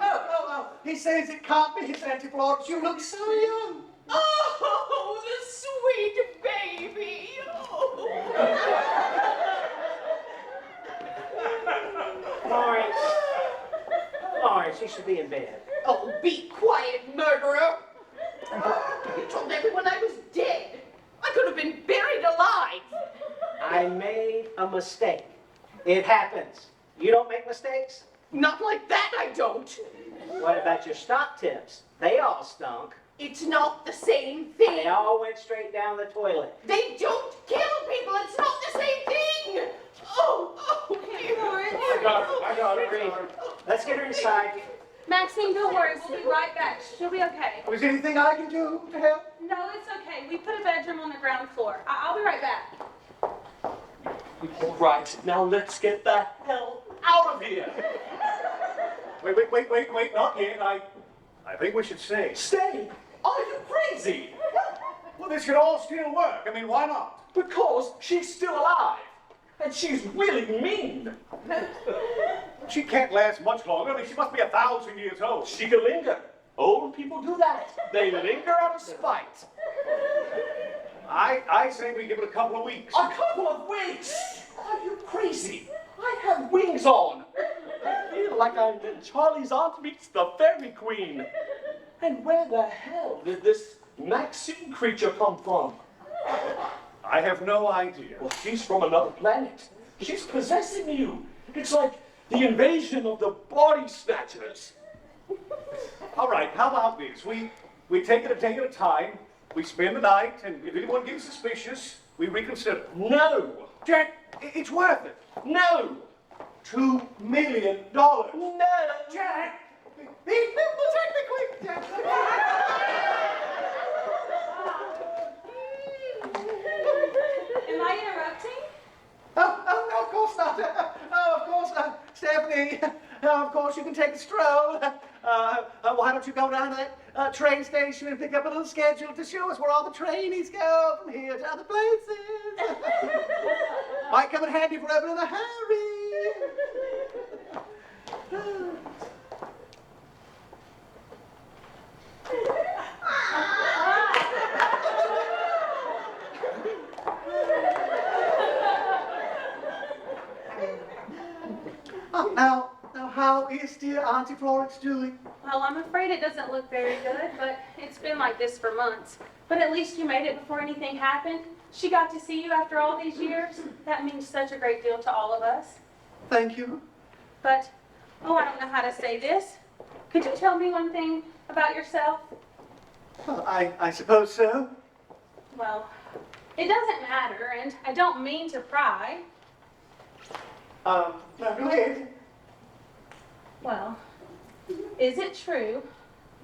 Oh. He says it can't be his Auntie Florence. You look so young. Oh, the sweet baby. Florence, you should be in bed. Oh, be quiet, murderer. You told everyone I was dead. I could have been buried alive. I made a mistake. It happens. You don't make mistakes? Not like that, I don't. What about your stock tips? They all stunk. It's not the same They thing. all went straight down the toilet. They don't kill people. It's not the same thing. Oh, I got it. Agreed. Let's get her inside. Maxine, don't worry. We'll be right back. She'll be okay. Is there anything I can do to help? No, it's okay. We put a bedroom on the ground floor. I'll be right back. All right, now let's get the hell out of here. Wait, not yet. I think we should stay. Stay? Are you crazy? Well, this could all still work. I mean, why not? Because she's still alive. And she's really mean. She can't last much longer. I mean, she must be 1,000 years old. She can linger. Old people do that. They linger out of spite. I say we give it a couple of weeks. A couple of weeks? Are you crazy? I have wings on. I feel like I'm in Charlie's Aunt Meets the Fairy Queen. And where the hell did this Maxine creature come from? I have no idea. Well, she's from another planet. She's possessing you. It's like the invasion of the body snatchers. All right, how about this? We take it a day at a time. We spend the night, and if anyone gets suspicious, we reconsider. No. Jack, it's worth it. No. $2 million. No. Jack! Take me quick, Jack. Am I interrupting? Oh, no, of course not. Oh, of course not. Stephanie, of course you can take a stroll. Why don't you go down to that train station and pick up a little schedule to show us where all the trainees go from here to other places. Might come in handy if we're ever in a hurry. Now, how is dear Auntie Florence doing? Well, I'm afraid it doesn't look very good, but it's been like this for months. But at least you made it before anything happened. She got to see you after all these years. That means such a great deal to all of us. Thank you. But, oh, I don't know how to say this. Could you tell me one thing about yourself? Well, I suppose so. Well, it doesn't matter, and I don't mean to pry. Now go ahead. Well, is it true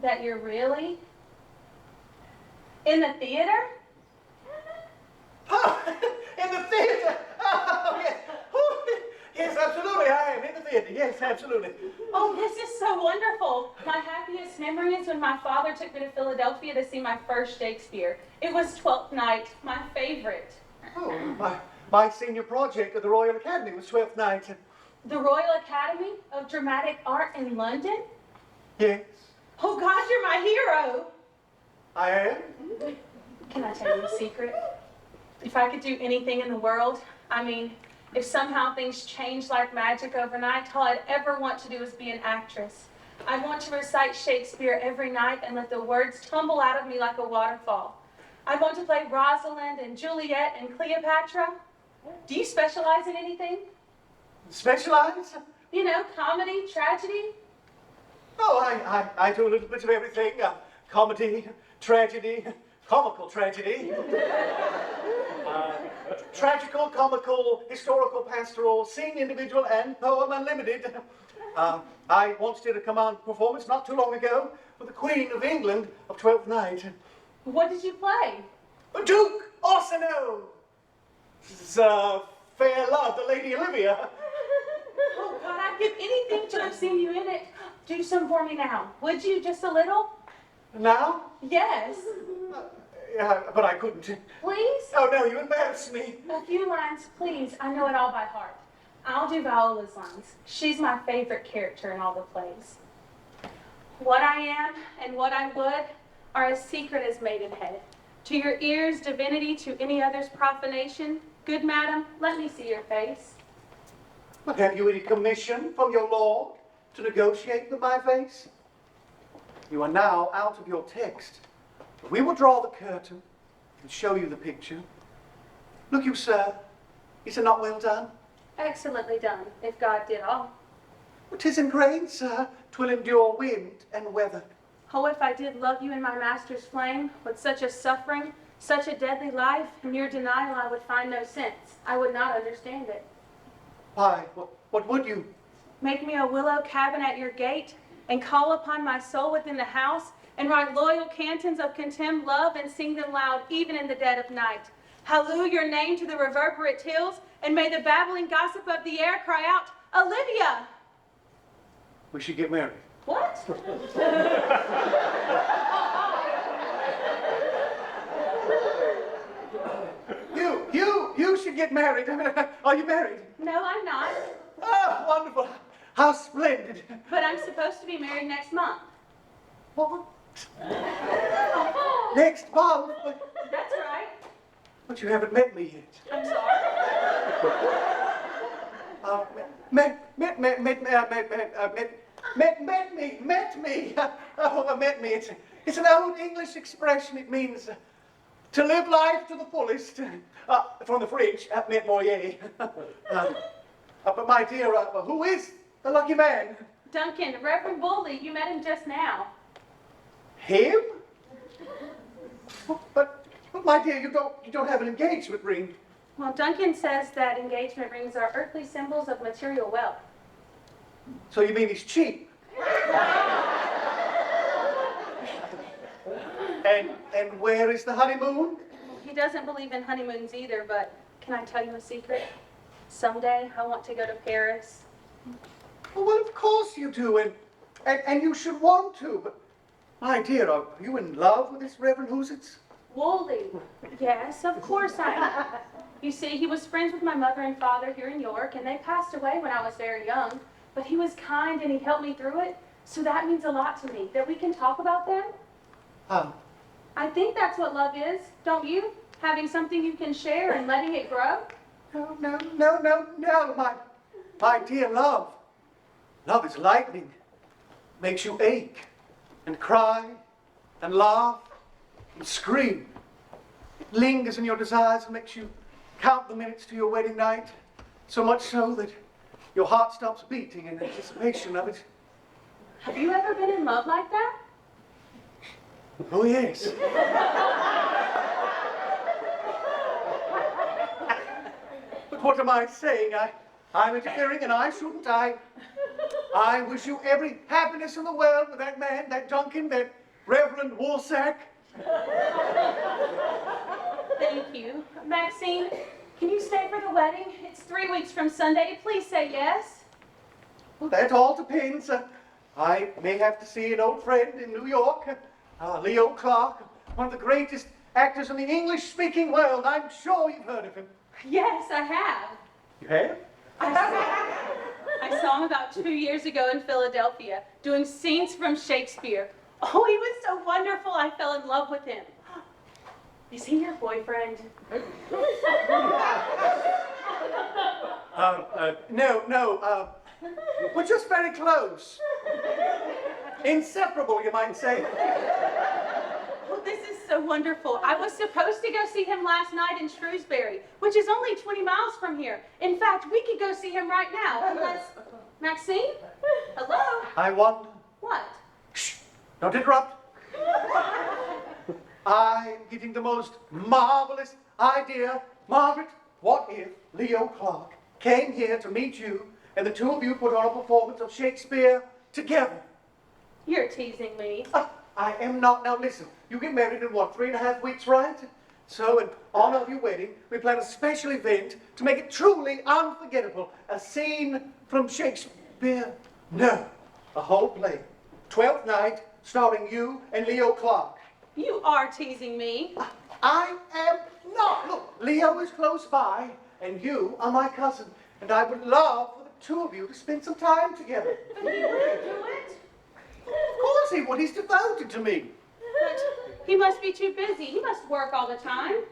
that you're really in the theater? Oh, in the theater. Oh, yes. Oh, yes, absolutely. I am in the theater. Yes, absolutely. Oh, this is so wonderful. My happiest memory is when my father took me to Philadelphia to see my first Shakespeare. It was Twelfth Night, my favorite. Oh, my senior project at the Royal Academy was 12th Night. The Royal Academy of Dramatic Art in London? Yes, Oh gosh, you're my hero. I am. Can I tell you a secret? If I could do anything in the world, I mean, if somehow things changed like magic overnight, all I'd ever want to do is be an actress. I want to recite Shakespeare every night and let the words tumble out of me like a waterfall. I want to play Rosalind and Juliet and Cleopatra. Do you specialize in anything? Specialize? You know, comedy, tragedy? Oh, I do a little bit of everything. comedy, tragedy, comical tragedy, tragical, comical, historical, pastoral, scene, individual, and poem unlimited. I once did a command performance not too long ago for the Queen of England of Twelfth Night. What did you play? Duke Orsino! This is Fair Love, the Lady Olivia. Oh, God, I'd give anything to have seen you in it. Do some for me now. Would you, just a little? Now? Yes. Yeah, but I couldn't. Please? Oh, no, you embarrass me. A few lines, please. I know it all by heart. I'll do Viola's lines. She's my favorite character in all the plays. What I am and what I would are as secret as maidenhead. To your ears, divinity, to any other's profanation. Good madam, let me see your face. But have you any commission from your lord to negotiate with my face? You are now out of your text. We will draw the curtain and show you the picture. Look you, sir, is it not well done? Excellently done, if God did all. 'Tis in grain, sir, 'twill endure wind and weather. Oh, if I did love you in my master's flame, with such a suffering, such a deadly life, in your denial I would find no sense. I would not understand it. Why, what would you? Make me a willow cabin at your gate, and call upon my soul within the house, and write loyal cantons of contemned love, and sing them loud even in the dead of night. Halloo your name to the reverberate hills, and may the babbling gossip of the air cry out, Olivia! We should get married. What? You should get married. Are you married? No, I'm not. Oh, wonderful. How splendid. But I'm supposed to be married next month. What? Next month? That's right. But you haven't met me yet. I'm sorry. Met me. Oh, met me. It's an old English expression. It means to live life to the fullest. From the French, met moyer. But my dear, who is the lucky man? Duncan, Reverend Bully, you met him just now. Him? But my dear, you don't have an engagement ring. Well, Duncan says that engagement rings are earthly symbols of material wealth. So you mean he's cheap? And where is the honeymoon? He doesn't believe in honeymoons either, but can I tell you a secret? Someday I want to go to Paris. Well, of course you do, and you should want to, but my dear, are you in love with this Reverend Hoositz? Woolley. Yes, of course I am. You see, he was friends with my mother and father here in York, and they passed away when I was very young. But he was kind and he helped me through it, so that means a lot to me, that we can talk about them. How? I think that's what love is, don't you? Having something you can share and letting it grow. No, my dear love. Love is lightning. Makes you ache and cry and laugh and scream. It lingers in your desires and makes you count the minutes to your wedding night, so much so that your heart stops beating in anticipation of it. Have you ever been in love like that? Oh, yes. But what am I saying? I'm interfering and I shouldn't. I wish you every happiness in the world with that man, that Duncan, that Reverend Woolsack. Thank you. Maxine, can you stay for the wedding? It's 3 weeks from Sunday. Please say yes. Well, that all depends. I may have to see an old friend in New York, Leo Clark, one of the greatest actors in the English-speaking world. I'm sure you've heard of him. Yes, I have. You have? I saw him about 2 years ago in Philadelphia, doing scenes from Shakespeare. Oh, he was so wonderful, I fell in love with him. Is he your boyfriend? No. We're just very close. Inseparable, you might say. Oh, this is so wonderful. I was supposed to go see him last night in Shrewsbury, which is only 20 miles from here. In fact, we could go see him right now, unless... Maxine? Hello? I wonder. What? Shh! Don't interrupt. I'm getting the most marvelous idea. Margaret, what if Leo Clark came here to meet you and the two of you put on a performance of Shakespeare together? You're teasing me. I am not. Now listen, you get married in what, 3.5 weeks, right? So in honor of your wedding, we plan a special event to make it truly unforgettable. A scene from Shakespeare. No, a whole play. 12th night, starring you and Leo Clark. You are teasing me. I am not. Look, Leo is close by, and you are my cousin. And I would love for the two of you to spend some time together. He wouldn't do it. Of course he would. He's devoted to me. But he must be too busy. He must work all the time.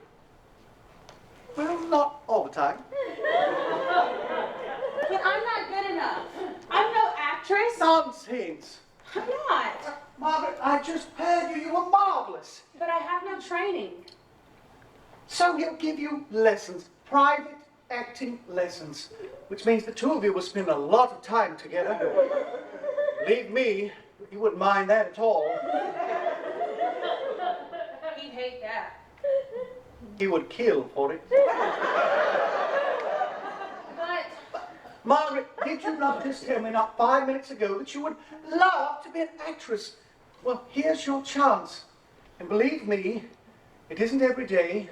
Well, not all the time. But I'm not good enough. I'm no actress. Nonsense. I'm not. Margaret, I just heard you. You were marvelous. But I have no training. So he'll give you lessons, private acting lessons, which means the two of you will spend a lot of time together. Believe me, you wouldn't mind that at all. He'd hate that. He would kill for it. But Margaret, did you not just tell me not 5 minutes ago that you would love to be an actress? Well, here's your chance. And believe me, it isn't every day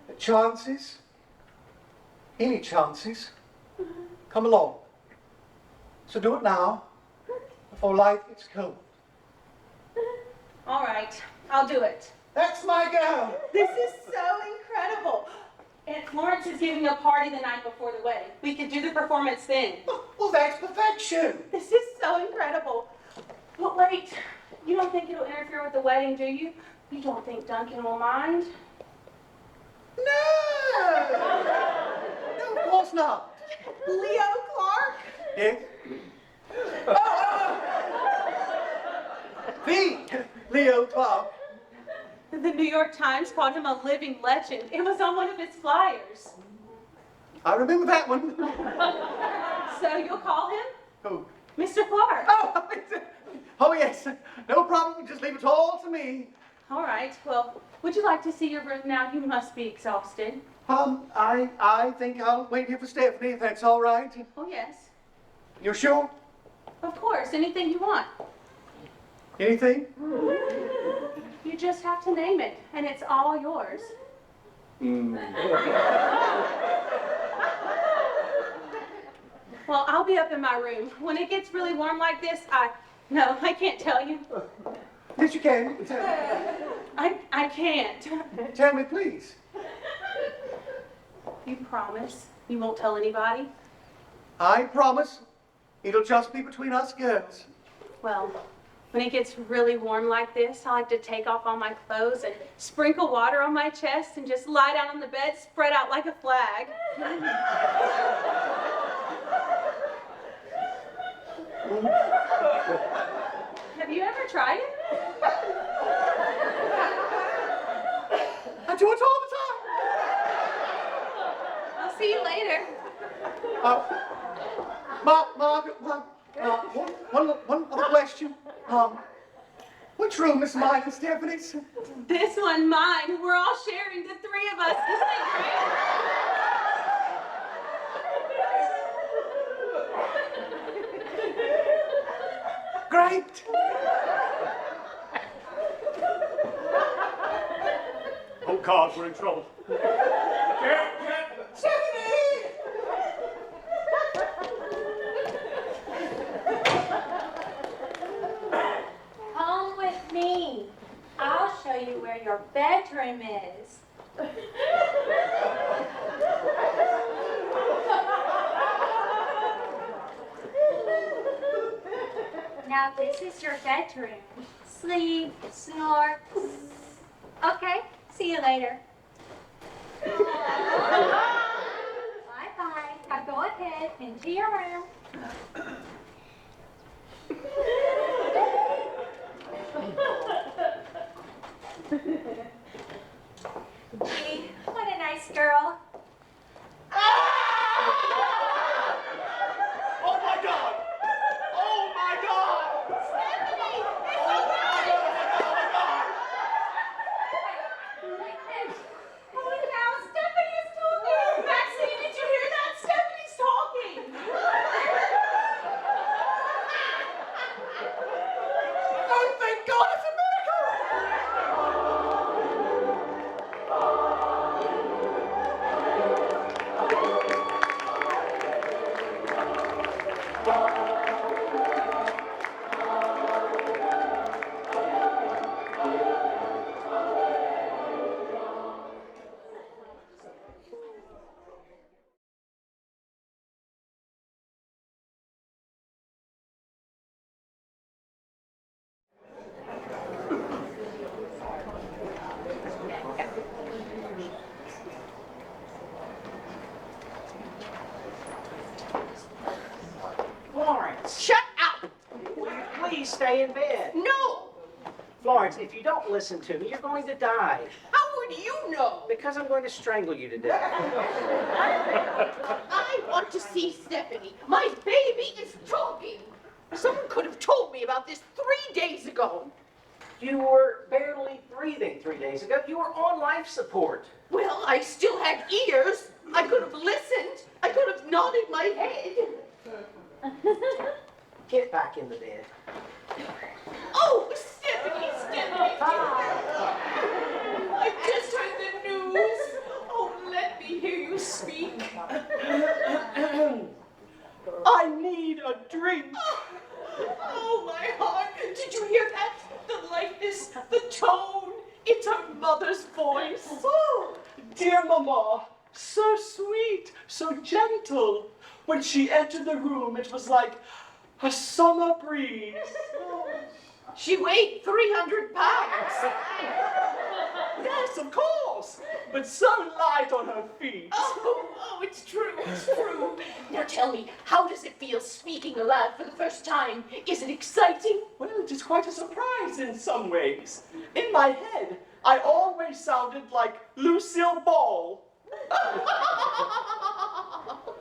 that chances, any chances, come along. So do it now, before life gets cold. all right, I'll do it. That's my girl. This is so incredible. Aunt Florence is giving a party the night before the wedding. We could do the performance then. Well, that's perfection. This is so incredible. But wait, you don't think it'll interfere with the wedding, do you? You don't think Duncan will mind? No! No, of course not. Leo Clark? Yes? The Leo Clark. The New York Times called him a living legend. It was on one of its flyers. I remember that one. So you'll call him Who? Mr. Clark? Oh, yes. No problem. Just leave it all to me. All right. Well, would you like to see your room now? You must be exhausted. I think I'll wait here for Stephanie, if that's all right. Oh, yes. You're sure? Of course. Anything you want. Anything? You just have to name it, and it's all yours. Well, I'll be up in my room. When it gets really warm like this, No, I can't tell you. Yes, you can. I can't. Tell me, please. You promise you won't tell anybody? I promise. It'll just be between us girls. Well, when it gets really warm like this, I like to take off all my clothes and sprinkle water on my chest and just lie down on the bed, spread out like a flag. Have you ever tried it? I do it all the time. I'll see you later. Margaret, one other question. Which room is mine and Stephanie's? This one, mine. We're all sharing, the three of us. Isn't it great? Great. Oh, God, we're in trouble. Stephanie! Come with me. I'll show you where your bedroom is. Now this is your bedroom. Sleep, snore. Okay, see you later. Bye-bye. Now go ahead into your room. Gee, what a nice girl. Oh my God! Oh my God! Stephanie, it's Oh my God! Please stay in bed. No! Florence, if you don't listen to me, you're going to die. How would you know? Because I'm going to strangle you to death. I want to see Stephanie. My baby is talking. Someone could have told me about this 3 days ago. You were barely breathing 3 days ago. You were on life support. Well, I still had ears. I could have listened. I could have nodded my head. Get back in the bed. Oh, Stephanie, Stephanie. I just heard the news. Oh, let me hear you speak. I need a drink. Oh, my heart. Did you hear that? The lightness, the tone. It's her mother's voice. Oh, dear Mama, so sweet, so gentle. When she entered the room, it was like a summer breeze. She weighed 300 pounds. Yes, of course, but so light on her feet. Oh, it's true, it's true. Now tell me, how does it feel speaking aloud for the first time? Is it exciting? Well, it is quite a surprise in some ways. In my head, I always sounded like Lucille Ball.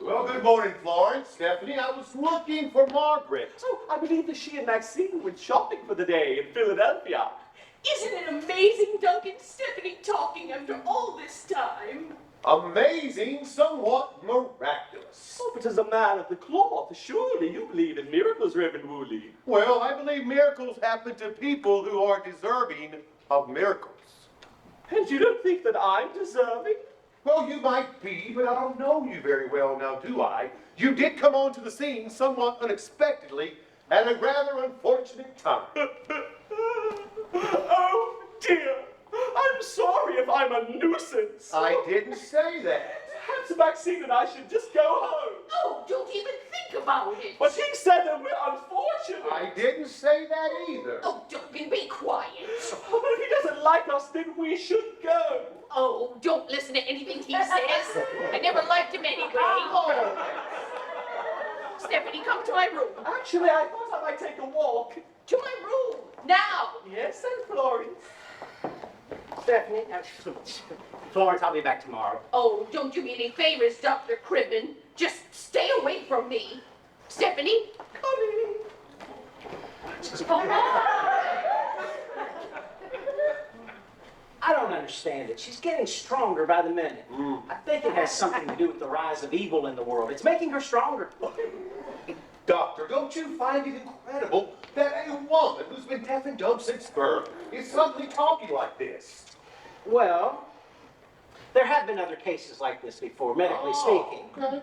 Well, good morning, Florence. Stephanie, I was looking for Margaret. Oh, I believe that she and Maxine went shopping for the day in Philadelphia. Isn't it amazing, Duncan? Stephanie talking after all this time. Amazing, somewhat miraculous. Oh, but as a man of the cloth, surely you believe in miracles, Reverend Woolley. Well, I believe miracles happen to people who are deserving of miracles. And you don't think that I'm deserving? Well, you might be, but I don't know you very well now, do I? You did come onto the scene somewhat unexpectedly at a rather unfortunate time. Oh, dear. I'm sorry if I'm a nuisance. I didn't say that. Perhaps Maxine and I should just go home. Oh, don't even think about it. But he said that we're unfortunate. I didn't say that either. Oh, Duncan, be quiet. Oh, but if he doesn't like us, then we should go. Oh, don't listen to anything he says. I never liked him anyway. Oh. Stephanie, come to my room. Actually, I thought I might take a walk. To my room, now. Yes, and Florence. Stephanie, Florence, I'll be back tomorrow. Oh, don't do me any favors, Dr. Cribben. Just stay away from me. Stephanie, Coming. I don't understand it. She's getting stronger by the minute. I think it has something to do with the rise of evil in the world. It's making her stronger. Doctor, don't you find it incredible that a woman who's been deaf and dumb since birth is suddenly talking like this? Well, there have been other cases like this before, medically speaking. Okay.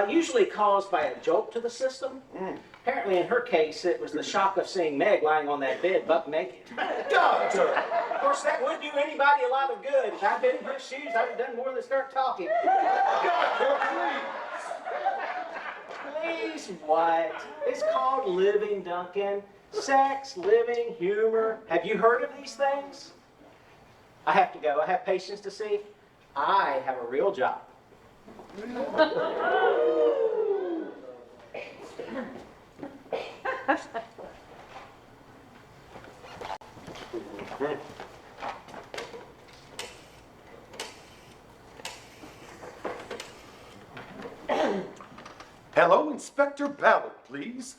Usually caused by a jolt to the system. Apparently, in her case, it was the shock of seeing Meg lying on that bed buck naked. Doctor! Of course, that would do anybody a lot of good. If I'd been in her shoes, I'd have done more than start talking. Doctor, please! Please, what? It's called living, Duncan. Sex, living, humor. Have you heard of these things? I have to go. I have patients to see. I have a real job. Hello, Inspector Ballard, please.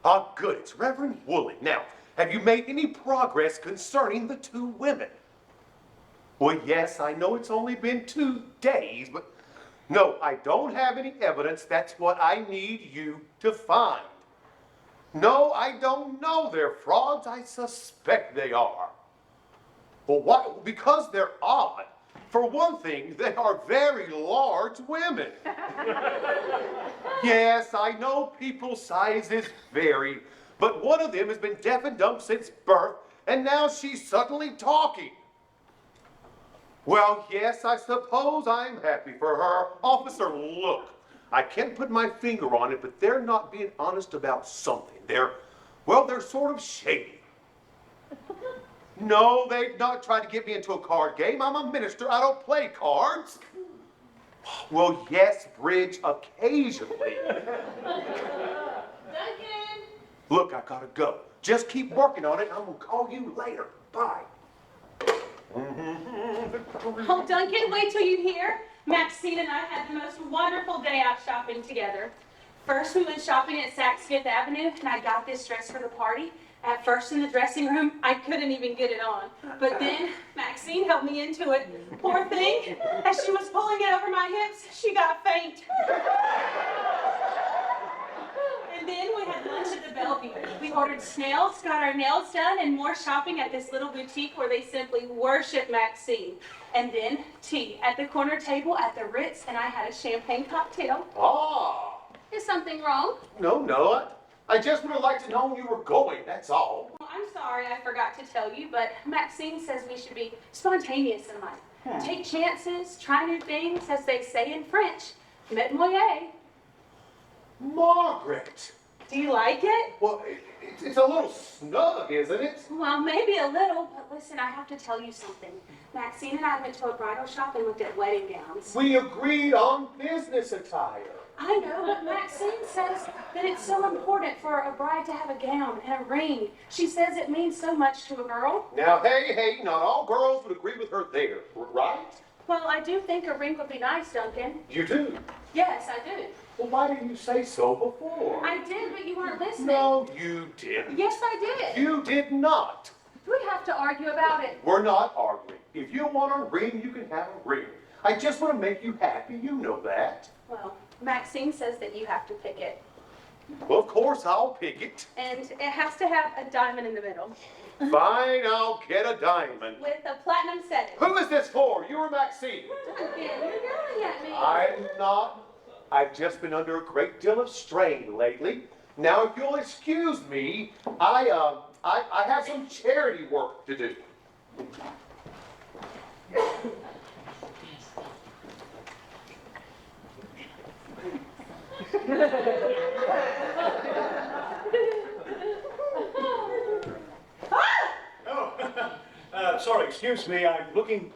Ah, good, it's Reverend Woolley. Now, have you made any progress concerning the two women? Well, yes, I know it's only been 2 days, but no, I don't have any evidence. That's what I need you to find. No, I don't know they're frauds. I suspect they are. Well, why? Because they're odd. For one thing, they are very large women. Yes, I know people's sizes vary, but one of them has been deaf and dumb since birth, and now she's suddenly talking. Well, yes, I suppose I'm happy for her. Officer, look, I can't put my finger on it, but they're not being honest about something. They're sort of shady. No, they've not tried to get me into a card game. I'm a minister. I don't play cards. Well, yes, bridge occasionally. Duncan! Look, I gotta go. Just keep working on it. I'm gonna call you later. Bye. Oh, Duncan, wait till you hear. Maxine and I had the most wonderful day out shopping together. First, we went shopping at Saks Fifth Avenue, and I got this dress for the party. At first, in the dressing room, I couldn't even get it on. But then, Maxine helped me into it. Poor thing, as she was pulling it over my hips, she got faint. And then we had lunch at the Bellevue. We ordered snails, got our nails done, and more shopping at this little boutique where they simply worship Maxine. And then tea at the corner table at the Ritz, and I had a champagne cocktail. Ah, Is something wrong? no. I just would have liked to know when you were going, that's all. Well, I'm sorry I forgot to tell you, but Maxine says we should be spontaneous in life. Take chances, try new things, as they say in French. Met moyen. Margaret! Do you like it? Well, it's a little snug, isn't it? Well, maybe a little, but listen, I have to tell you something. Maxine and I went to a bridal shop and looked at wedding gowns. We agreed on business attire. I know, but Maxine says that it's so important for a bride to have a gown and a ring. She says it means so much to a girl. Now, hey, not all girls would agree with her there, right? Well, I do think a ring would be nice, Duncan. You do? Yes, I do. Well, why didn't you say so before? I did, but you weren't listening. No, you didn't. Yes, I did. You did not. We have to argue about it. We're not arguing. If you want a ring, you can have a ring. I just want to make you happy, you know that. Well, Maxine says that you have to pick it. Well, of course, I'll pick it. And it has to have a diamond in the middle. Fine, I'll get a diamond. With a platinum setting. Who is this for? You or Maxine? Duncan, you're yelling at me. I'm not. I've just been under a great deal of strain lately. Now, if you'll excuse me, I have some charity work to do. Sorry, excuse me, I'm looking...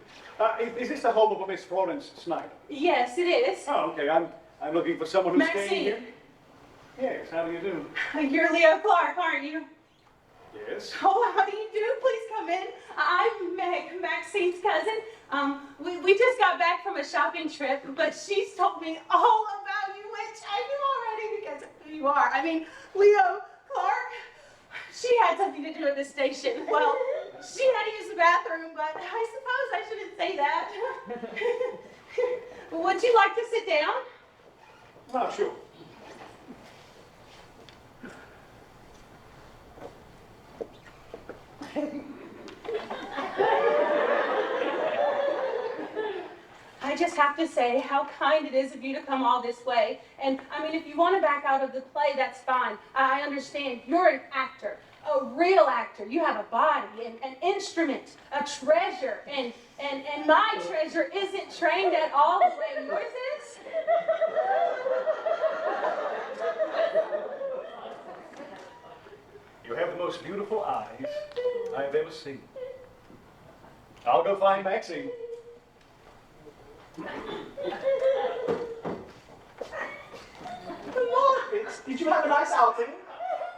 is this the home of a Miss Florence Snyder? Yes, it is. Oh, okay, I'm looking for someone who's Maxine. staying here. Yes, how do you do? You're Leo Clark, aren't you? Yes. Oh, how do you do? Please come in. I'm Meg, Maxine's cousin. We just got back from a shopping trip, but she's told me all about you, which I knew already because of who you are. I mean, Leo Clark. She had something to do at the station. Well, she had to use the bathroom, but I suppose I shouldn't say that. Would you like to sit down? Oh, sure. I just have to say how kind it is of you to come all this way. And I mean, if you want to back out of the play, that's fine. I understand. You're an actor, a real actor. You have a body, an instrument, a treasure. And my treasure isn't trained at all the way yours is. You have the most beautiful eyes I have ever seen. I'll go find Maxine. Margaret, did you have a nice outing?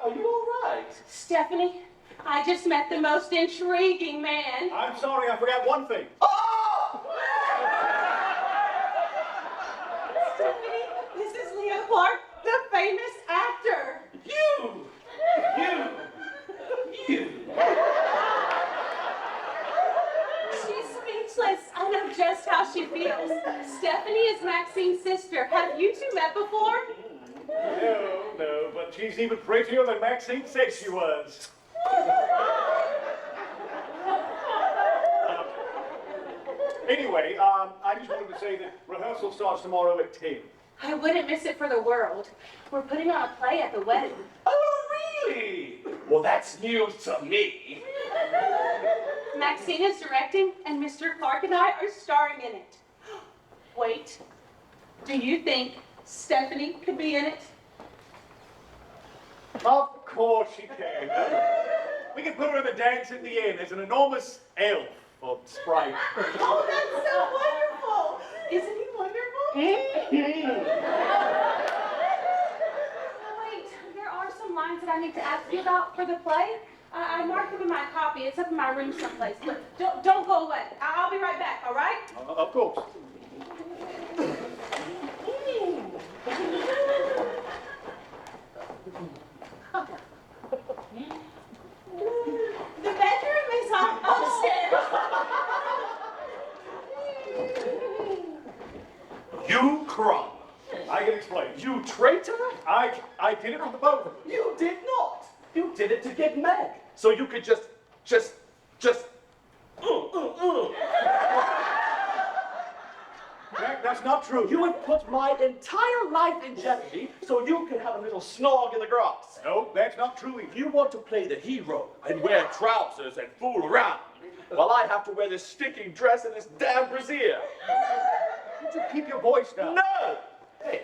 Are you all right? Stephanie, I just met the most intriguing man. I'm sorry, I forgot one thing. Oh! Stephanie, this is Leo Clark, the famous actor. You! She's speechless. I know just how she feels. Stephanie is Maxine's sister. Have you two met before? No, but she's even prettier than Maxine said she was. Anyway, I just wanted to say that rehearsal starts tomorrow at 10. I wouldn't miss it for the world. We're putting on a play at the wedding. Oh, really? Well, that's news to me. Maxine is directing, and Mr. Clark and I are starring in it. Wait, do you think Stephanie could be in it? Of course she can. We can put her in the dance at the end as an enormous elf or sprite. Oh, that's so wonderful! Isn't he wonderful? Wait, there are some lines that I need to ask you about for the play? I marked them in my copy. It's up in my room someplace. Look, don't go away. I'll be right back, all right? Of course. The bedroom is upstairs. You crumb. I can explain. You traitor! I did it for the both of you. You did not. You did it to get Meg. So you could just. Jack, that's not true. You would put my entire life in jeopardy so you could have a little snog in the grass. No, that's not true either. You want to play the hero and wear trousers and fool around, while I have to wear this stinking dress and this damn brassiere. Would you keep your voice down? No! Hey,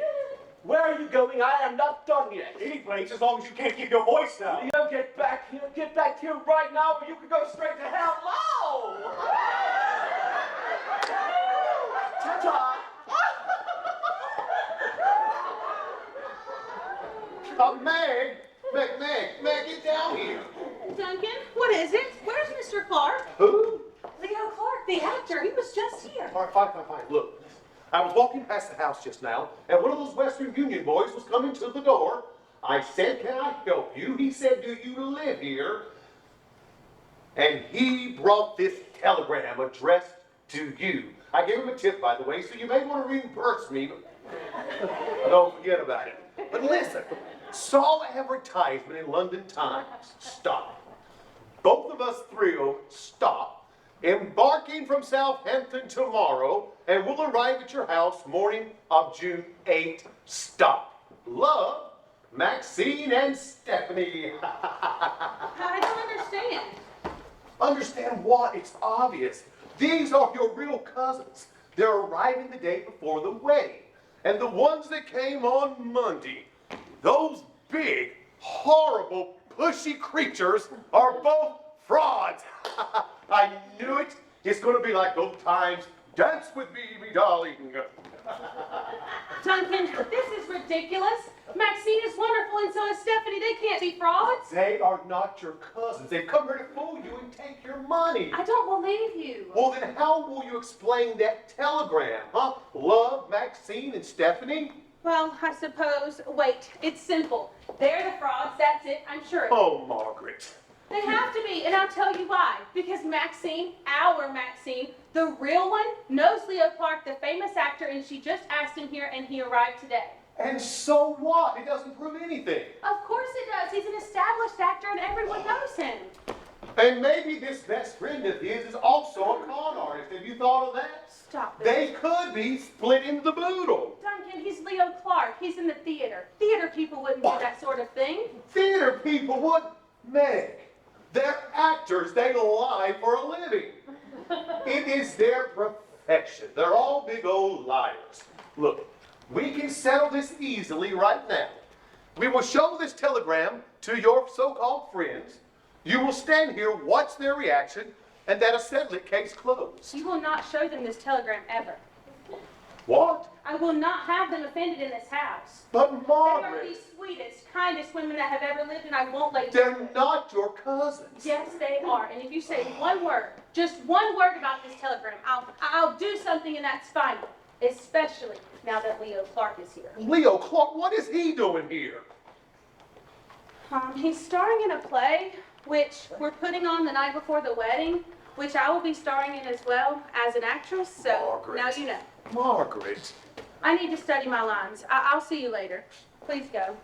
where are you going? I am not done yet. Any place as long as you can't keep your voice down. Leo, get back here. Get back here right now, or you could go straight to hell. No! Ta-ta! Meg, get down here. Duncan, what is it? Where's Mr. Clark? Who? Leo Clark, the actor. He was just here. All right, fine. Look, I was walking past the house just now, and one of those Western Union boys was coming to the door. I said, can I help you? He said, do you live here? And he brought this telegram addressed to you. I gave him a tip, by the way, so you may want to reimburse me. Don't forget about it. But listen, saw advertisement in London Times. Stop. Both of us three will stop. Embarking from Southampton tomorrow, and we'll arrive at your house morning of June 8th. Stop. Love, Maxine and Stephanie. I don't understand. Understand what? It's obvious. These are your real cousins. They're arriving the day before the wedding. And the ones that came on Monday, those big, horrible, pushy creatures are both frauds. I knew it. It's going to be like old times. Dance with me, me darling. Duncan, this is ridiculous. Maxine is wonderful, and so is Stephanie. They can't be frauds. They are not your cousins. They've come here to fool you and take your money. I don't believe you. Well, then how will you explain that telegram, huh? Love, Maxine, and Stephanie? Well, I suppose. Wait, it's simple. They're the frauds. That's it. I'm sure. Oh, Margaret. They have to be, and I'll tell you why. Because Maxine, our Maxine, the real one, knows Leo Clark, the famous actor, and she just asked him here, and he arrived today. And so what? It doesn't prove anything. Of course it does. He's an established actor, and everyone knows him. And maybe this best friend of his is also a con artist. Have you thought of that? Stop it. They could be split in the boodle. Duncan, he's Leo Clark. He's in the theater. Theater people wouldn't do that sort of thing. Theater people would. Meg, they're actors. They lie for a living. It is their profession. They're all big old liars. Look, we can settle this easily right now. We will show this telegram to your so-called friends. You will stand here, watch their reaction, and that'll settle it, case closed. You will not show them this telegram ever. What? I will not have them offended in this house. But They are Margaret, the sweetest, kindest women that have ever lived, and I won't let you. they're not your cousins. Yes, they are. And if you say one word, just one word about this telegram, I'll do something, and that's final. Especially now that Leo Clark is here. Leo Clark, what is he doing here? He's starring in a play, which we're putting on the night before the wedding, which I will be starring in as well as an actress. So Margaret. now you know. Margaret. I need to study my lines. I'll see you later. Please go.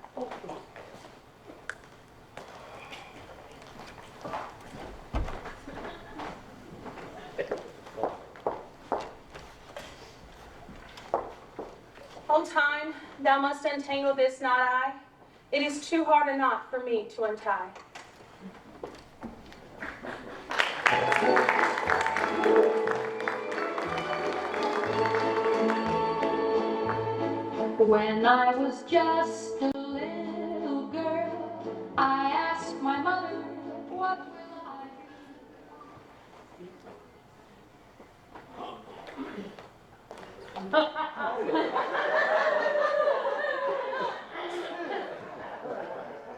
O time, thou must untangle this, not I. It is too hard a knot for me to untie. When I was just a little girl, I asked my mother, what will I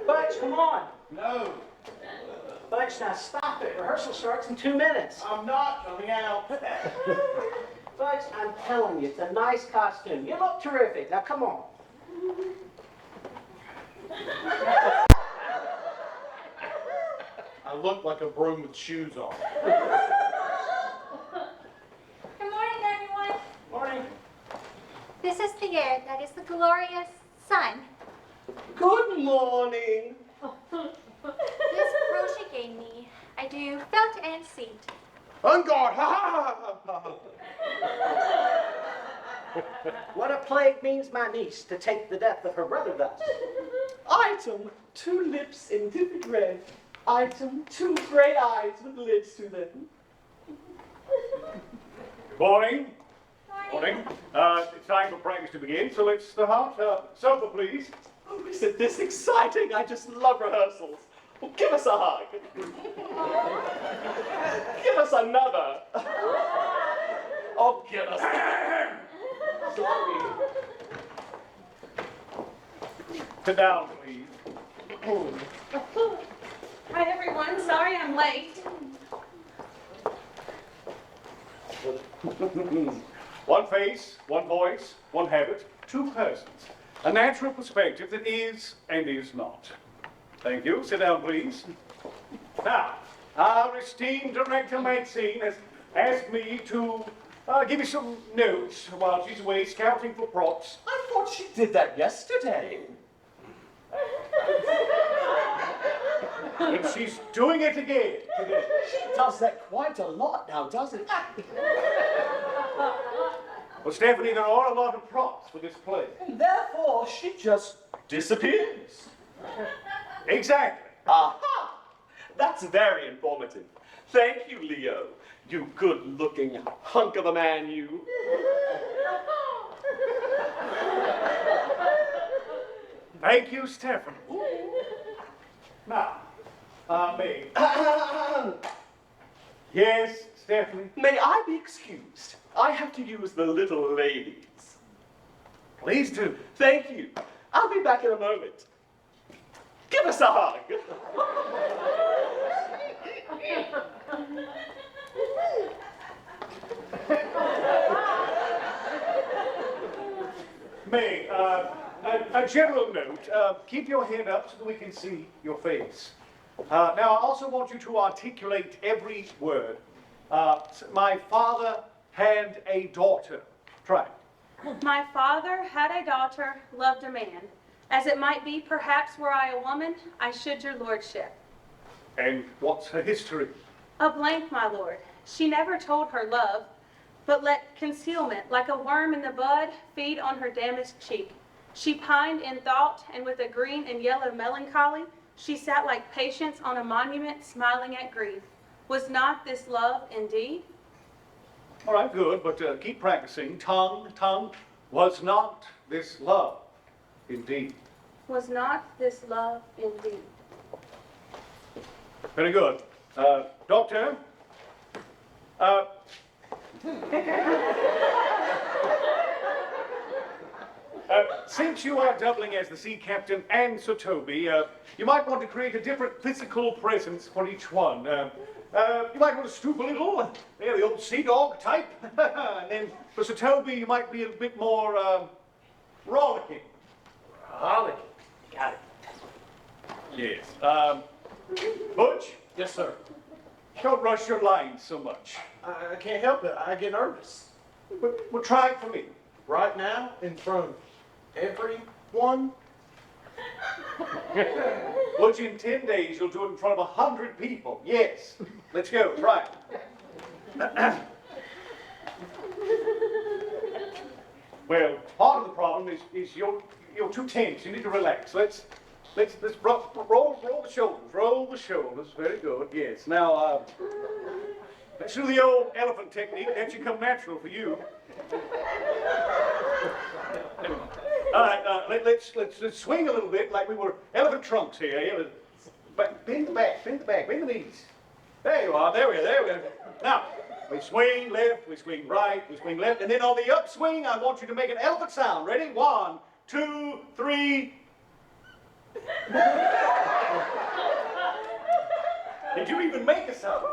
But Come on. No, Butch, now stop it. Rehearsal starts in 2 minutes. I'm not coming out. Butch, I'm telling you, it's a nice costume. You look terrific. Now, come on. I look like a broom with shoes on. Good morning, everyone. Morning. This is Pierre. That is the glorious sun. Good morning. This brooch she gave me, I do felt and seed. On guard. Ha ha ha ha. What a plague means my niece to take the death of her brother thus. Item, 2 lips indifferent red. Item, 2 gray eyes with lids to them. Good morning. Morning. It's time for practice to begin, so let's start. Sofa, please. Oh, isn't this exciting? I just love rehearsals. Well, give us a hug. Give us another. Oh, give us. Sorry. Sit down, please. Hi, everyone. Sorry I'm late. One face, one voice, one habit, 2 persons. A natural perspective that is and is not. Thank you. Sit down, please. Now, our esteemed director Maxine has asked me to give you some notes while she's away scouting for props. I thought she did that yesterday. And she's doing it again today. She does that quite a lot now, doesn't she? Well, Stephanie, there are a lot of props for this play. And therefore, she just disappears. Exactly. Aha! That's very informative. Thank you, Leo. You good-looking hunk of a man, you. Thank you, Stephanie. Now, me. Yes, Stephanie. May I be excused? I have to use the little ladies. Please do. Thank you. I'll be back in a moment. Give us a hug. May, a general note, keep your head up so that we can see your face. Now, I also want you to articulate every word. My father had a daughter. Try. My father had a daughter, loved a man. As it might be, perhaps were I a woman, I should your lordship. And what's her history? A blank, my lord. She never told her love, but let concealment, like a worm in the bud, feed on her damaged cheek. She pined in thought, and with a green and yellow melancholy, she sat like Patience on a monument, smiling at grief. Was not this love indeed? All right, good, but keep practicing. Tongue, tongue. Was not this love indeed? Was not this love indeed? Very good. Doctor? Since you are doubling as the sea captain and Sir Toby, you might want to create a different physical presence for each one. You might want to stoop a little, the old sea dog type. And then for Sir Toby, you might be a bit more rollicking. Rollicking. Got it. Yes. Butch, Yes, sir. don't rush your lines so much. I can't help it. I get nervous. Well, try it for me. Right now, in front of everyone. Butch, in 10 days, you'll do it in front of 100 people. Yes. Let's go. Try it. Well, part of the problem is you're too tense. You need to relax. Let's roll the shoulders. Roll the shoulders. Very good. Yes. Now, let's do the old elephant technique. That should come natural for you. All right. Let's swing a little bit like we were elephant trunks here. Yeah? Bend the back. Bend the knees. There you are. There we are. Now, we swing left, we swing right, we swing left, and then on the upswing, I want you to make an elephant sound. Ready? 1, 2, 3. Did you even make a sound?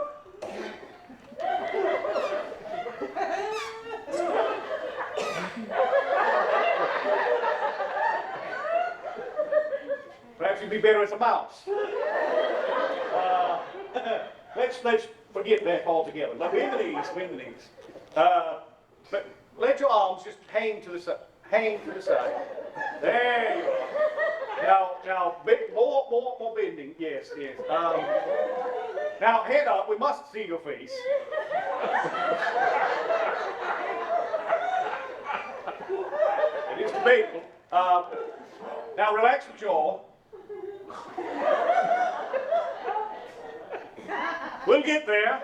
Perhaps you'd be better as a mouse. Let's forget that altogether. Now, bend the knees, bend the knees. But let your arms just hang to the side. Hang to the side. There you are. Now, more bending. Yes. Now, head up. We must see your face. It is debatable. Now, relax the jaw. We'll get there.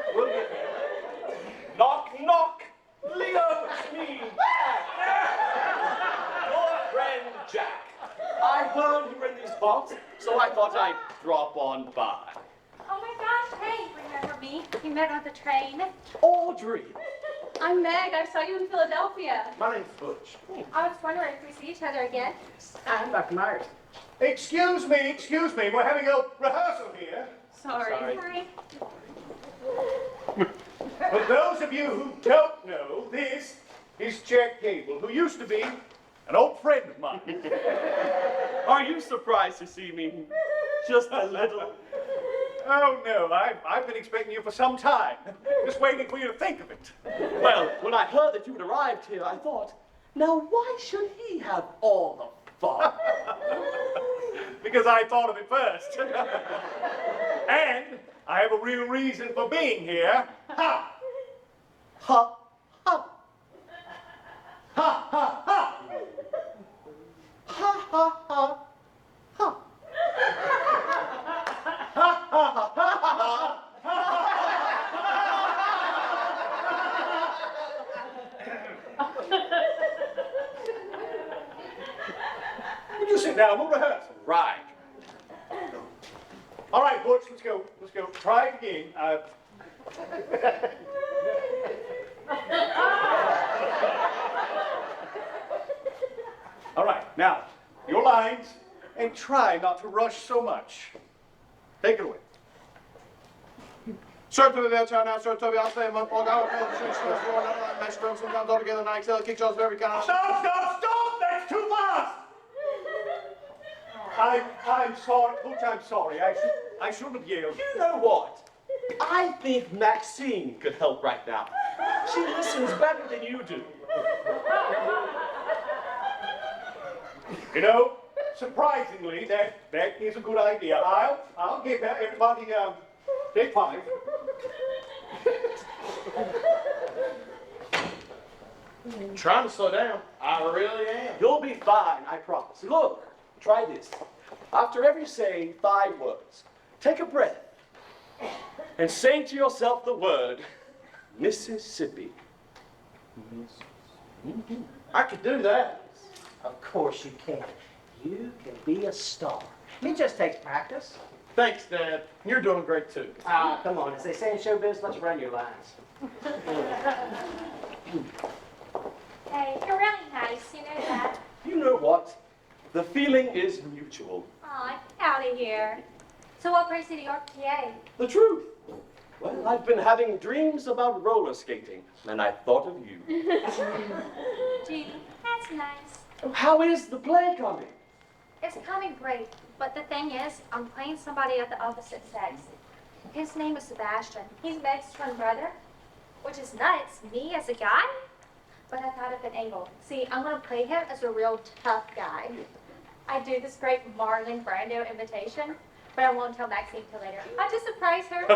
Knock, knock. Leo, it's me, Jack. Your friend Jack. I heard you were in these parts, so I thought I'd drop on by. Oh my gosh, hey, remember me? You met on the train. Audrey. I'm Meg. I saw you in Philadelphia. My name's Butch. I was wondering if we see each other again. I'm Dr. Myers. Excuse me. We're having a rehearsal here. Sorry. For those of you who don't know, this is Jack Gable, who used to be an old friend of mine. Are you surprised to see me? Just a little. Oh, no, I've been expecting you for some time. Just waiting for you to think of it. Well, when I heard that you had arrived here, I thought, now why should he have all the fun? Because I thought of it first. And I have a real reason for being here. Ha! Ha, ha. Ha, ha, ha! Ha, ha, ha. Ha. Would you sit down? We'll rehearse. Right. All right, Butch, let's go. Try it again. All right, now, your lines, and try not to rush so much. Take it away. Sir, to the left, now, sir, to the outside, month, all out, match strokes, sometimes all together, night, tail, kick shots of every kind. Stop! That's too fast! I'm sorry, Butch, I'm sorry. I shouldn't have yelled. You know what? I think Maxine could help right now. She listens better than you do. You know, surprisingly, that is a good idea. I'll give everybody take 5. Trying to slow down. I really am. You'll be fine, I promise. Look, try this. After every saying 5 words, take a breath and say to yourself the word Mississippi. I could do that. Of course you can. You can be a star. It just takes practice. Thanks, Dad. You're doing great, too. Come on, as they say in showbiz, let's run your lines. Hey, you're really nice, you know that? You know what? The feeling is mutual. Aw, get out of here. So what brings you to York, PA? The truth. Well, I've been having dreams about roller skating, and I thought of you. Gee, that's nice. How is the play coming? It's coming great, but the thing is, I'm playing somebody of the opposite sex. His name is Sebastian. He's Meg's twin brother, which is nuts, me as a guy. But I thought of an angle. See, I'm gonna play him as a real tough guy. I do this great Marlon Brando imitation, but I won't tell Maxine till later. I'll just surprise her.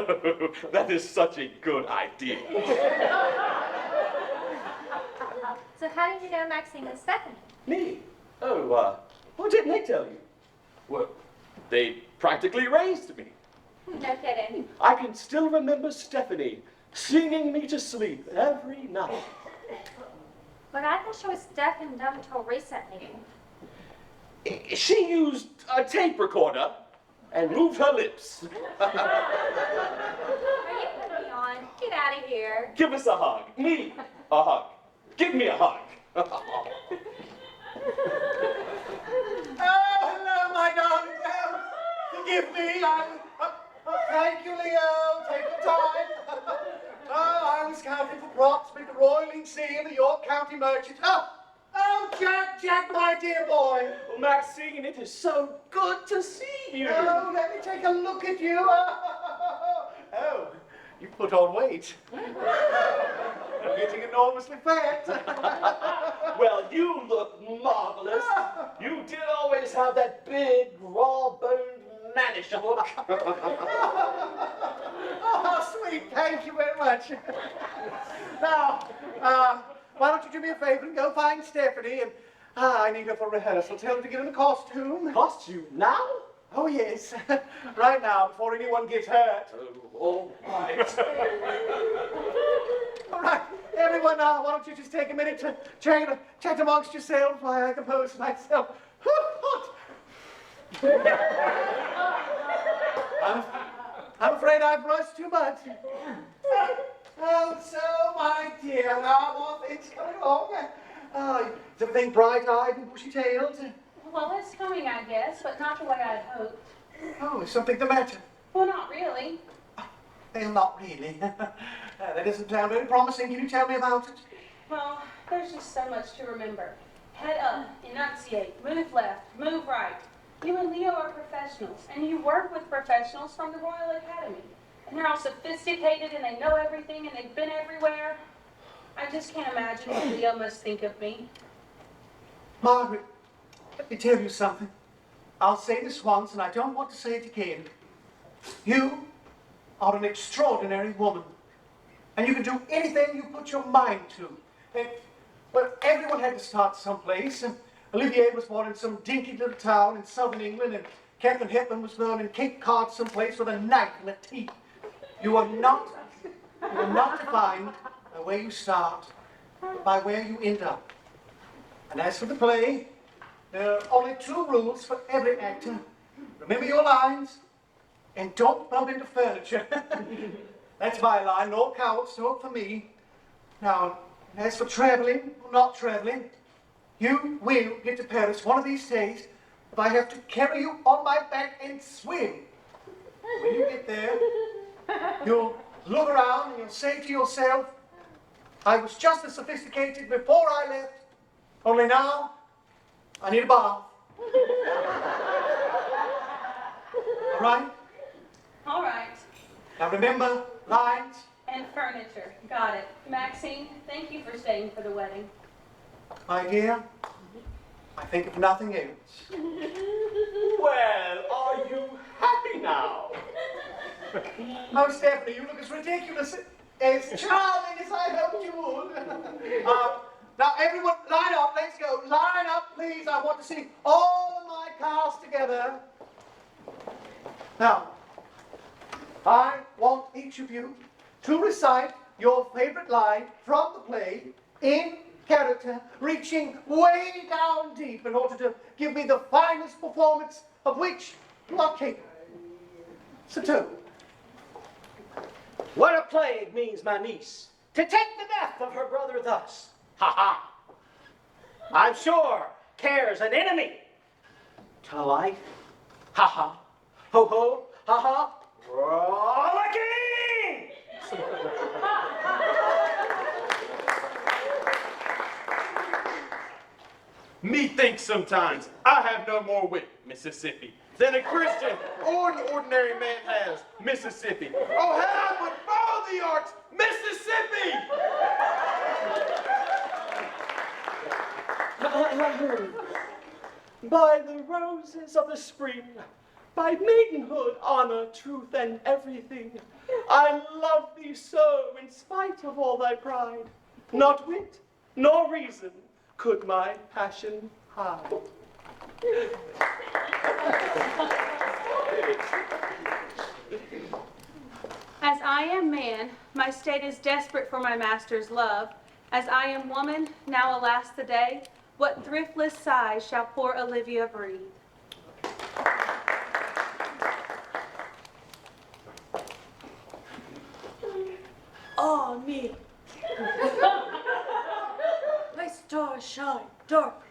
That is such a good idea. So how did you know Maxine and Stephanie? Me? Oh, what did Nick tell you? Well, they practically raised me. No kidding. I can still remember Stephanie singing me to sleep every night. But I thought she was deaf and dumb until recently. She used a tape recorder and moved her lips. Are you putting me on? Get out of here. Give us a hug. Me, a hug. Give me a hug. Oh, hello, my darling. Forgive me. thank you, Leo. Take your time. I was counting for props with the Royal Seal, the York County Merchant. Oh, Jack, my dear boy. Well, Maxine, it is so good to see you. Oh, let me take a look at you. Oh, you put on weight. You're getting enormously fat. Well, you look marvelous. You did always have that big, raw-boned, mannish look. Oh, sweet, thank you very much. Now, why don't you do me a favor and go find Stephanie, and I need her for rehearsal. Tell her to get in a costume. Costume now? Oh, yes. Right now, before anyone gets hurt. Oh, all right. All right, everyone, why don't you just take a minute to chat amongst yourselves while I compose myself. I'm afraid I've rushed too much. Oh, so, my dear, how are things coming along? Is everything bright-eyed and bushy-tailed? Well, it's coming, I guess, but not the way I'd hoped. Oh, is something the matter? Well, not really. Well, not really. That doesn't sound very promising. Can you tell me about it? Well, there's just so much to remember. Head up, enunciate, move left, move right. You and Leo are professionals, and you work with professionals from the Royal Academy. And they're all sophisticated, and they know everything, and they've been everywhere. I just can't imagine what Leo must think of me. Margaret, let me tell you something. I'll say this once, and I don't want to say it again. You are an extraordinary woman, and you can do anything you put your mind to. And, well, everyone had to start someplace, and Olivier was born in some dinky little town in southern England, and Catherine Hepburn was born in Cape Cod someplace with a knife in her teeth. You are not defined by where you start, but by where you end up. And as for the play, there are only 2 rules for every actor. Remember your lines, and don't bump into furniture. That's my line, no cowards talk for me. Now, as for traveling or not traveling, you will get to Paris one of these days if I have to carry you on my back and swim. When you get there, you'll look around and you'll say to yourself, I was just as sophisticated before I left, only now I need a bath. All right? All right. Now remember, lines. And furniture. Got it. Maxine, thank you for staying for the wedding. My dear, I think of nothing else. Well, are you happy now? Oh, Stephanie, you look as ridiculous, as charming as I hoped you would. Now, everyone, line up, let's go. Line up, please. I want to see all of my cast together. Now, I want each of you to recite your favorite line from the play in character, reaching way down deep in order to give me the finest performance of which you are capable. So, two. What a plague means my niece, to take the death of her brother thus. Ha ha! I'm sure care's an enemy to life. Ha ha! Ho ho! Ha ha! Rollicking! Methinks sometimes I have no more wit, Mississippi, than a Christian or an ordinary man has, Mississippi. Oh, had I but followed the arts, Mississippi! By the roses of the spring, by maidenhood, honor, truth, and everything, I love thee so in spite of all thy pride. Not wit, nor reason could my passion hide. As I am man, my state is desperate for my master's love. As I am woman, now alas the day, what thriftless sighs shall poor Olivia breathe? Oh, me. My stars shine dark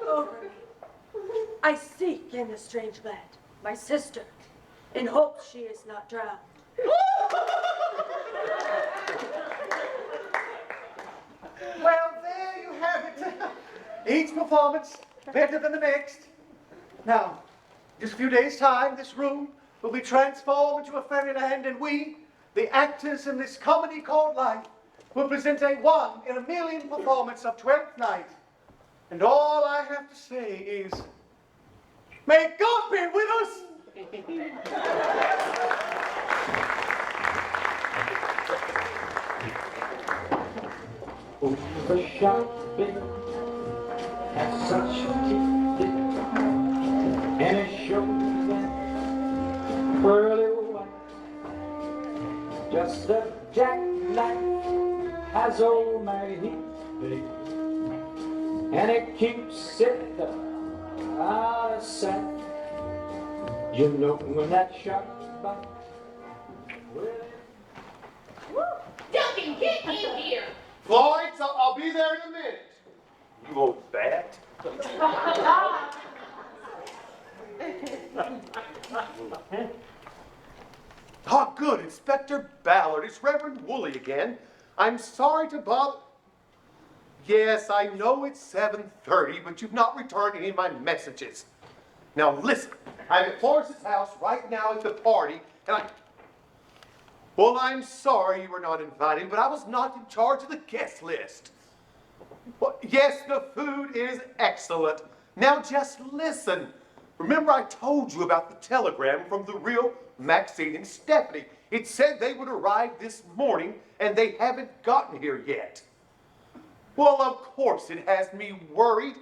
over me. I seek in a strange land my sister, in hopes she is not drowned. Well, there you have it. Each performance better than the next. Now, just a few days' time, this room will be transformed into a fairyland, and we, the actors in this comedy called life, will present a 1 in a million performance of Twelfth Night. And all I have to say is, may God be with us! The sharp bit has such a teeth, and it shows that pearly white. Just a jackknife has old Mary Heath, and it keeps it out of sight. You know when that shark bites. Duncan, get in here. Florence, I'll be there in a minute. You old bat. Oh, good, Inspector Ballard. It's Reverend Woolley again. I'm sorry to bother. Yes, I know it's 7:30, but you've not returned any of my messages. Now listen, I'm at Florence's house right now at the party, and Well, I'm sorry you were not invited, but I was not in charge of the guest list. Well, yes, the food is excellent. Now just listen. Remember I told you about the telegram from the real Maxine and Stephanie. It said they would arrive this morning, and they haven't gotten here yet. Well, of course, it has me worried.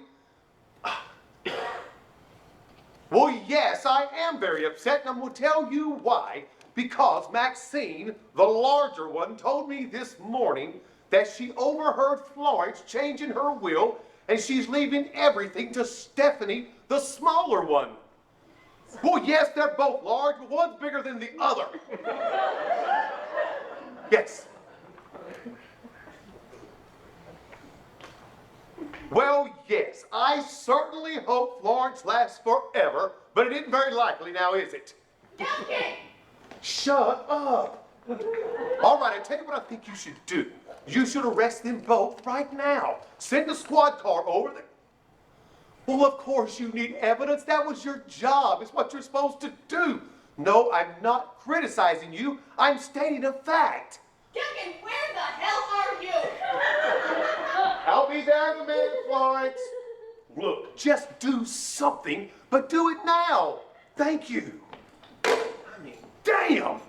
Well, yes, I am very upset, and I'm going to tell you why. Because Maxine, the larger one, told me this morning that she overheard Florence changing her will, and she's leaving everything to Stephanie, the smaller one. Well, yes, they're both large, but one's bigger than the other. Yes. Well, yes, I certainly hope Florence lasts forever, but it isn't very likely now, is it? Duncan! Shut up. All right, I tell you what I think you should do. You should arrest them both right now. Send a squad car over there. Well, of course you need evidence. That was your job. It's what you're supposed to do. No, I'm not criticizing you. I'm stating a fact. Duncan, where the hell are you? I'll be there in a minute, Florence. Look, just do something, but do it now. Thank you. I mean, damn!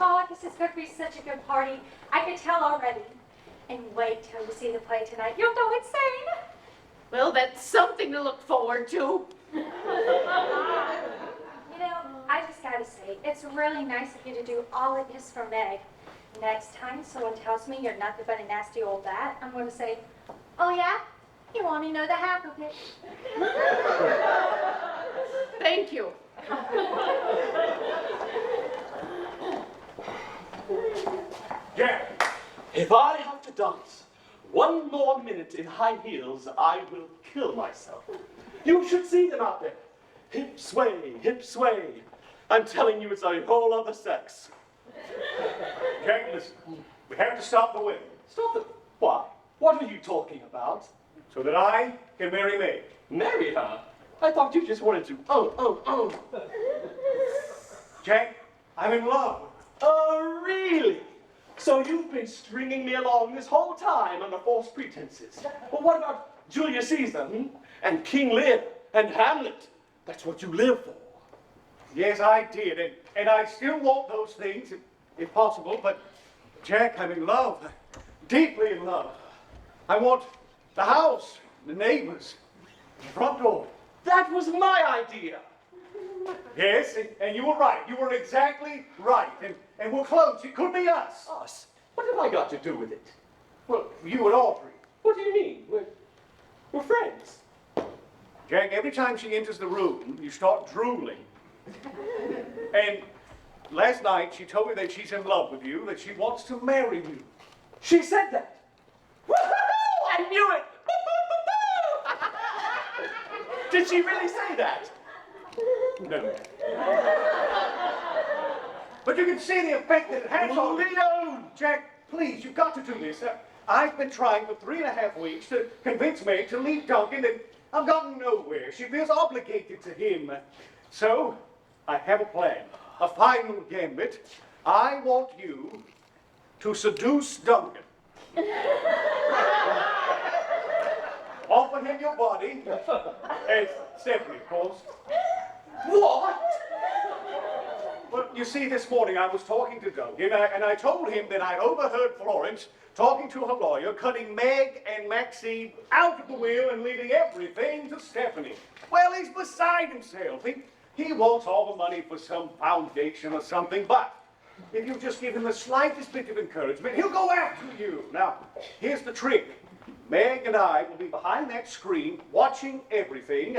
Oh, this is going to be such a good party. I can tell already. And wait till you see the play tonight. You'll go insane. Well, that's something to look forward to. You know, I just got to say, it's really nice of you to do all of this for Meg. Next time someone tells me you're nothing but a nasty old bat, I'm going to say, oh yeah? You want me to know the half of it. Thank you. Jack, If I have to dance one more minute in high heels, I will kill myself. You should see them out there. Hip sway, hip sway. I'm telling you, it's a whole other sex. Jack, listen. We have to stop the wedding Stop it. Why? What are you talking about? so that I can marry Meg. Marry her? I thought you just wanted to. Oh. Jack, I'm in love with her. Oh, really? So you've been stringing me along this whole time under false pretenses. Well, what about Julius Caesar, and King Lear, and Hamlet? That's what you live for. Yes, I did, and I still want those things, if possible, but Jack, I'm in love, deeply in love. I want the house, the neighbors, the front door. That was my idea. Yes, and you were right. You were exactly right, and we're close. It could be us. Us? What have I got to do with it? Well, you and Audrey. What do you mean? We're friends. Jack, every time she enters the room, you start drooling. And last night, she told me that she's in love with you, that she wants to marry you. She said that. Woohoo! I knew it. Did she really say that? No. But you can see the effect that it has on Leo! Jack, please, you've got to do this. I've been trying for 3.5 weeks to convince Meg to leave Duncan, and I've gotten nowhere. She feels obligated to him. So, I have a plan, a final gambit. I want you to seduce Duncan. Offer him your body, as Stephanie, of course. What? Well, you see, this morning I was talking to Duncan, and I told him that I overheard Florence talking to her lawyer, cutting Meg and Maxine out of the will and leaving everything to Stephanie. Well, he's beside himself. He wants all the money for some foundation or something, but if you just give him the slightest bit of encouragement, he'll go after you. Now, here's the trick. Meg and I will be behind that screen, watching everything.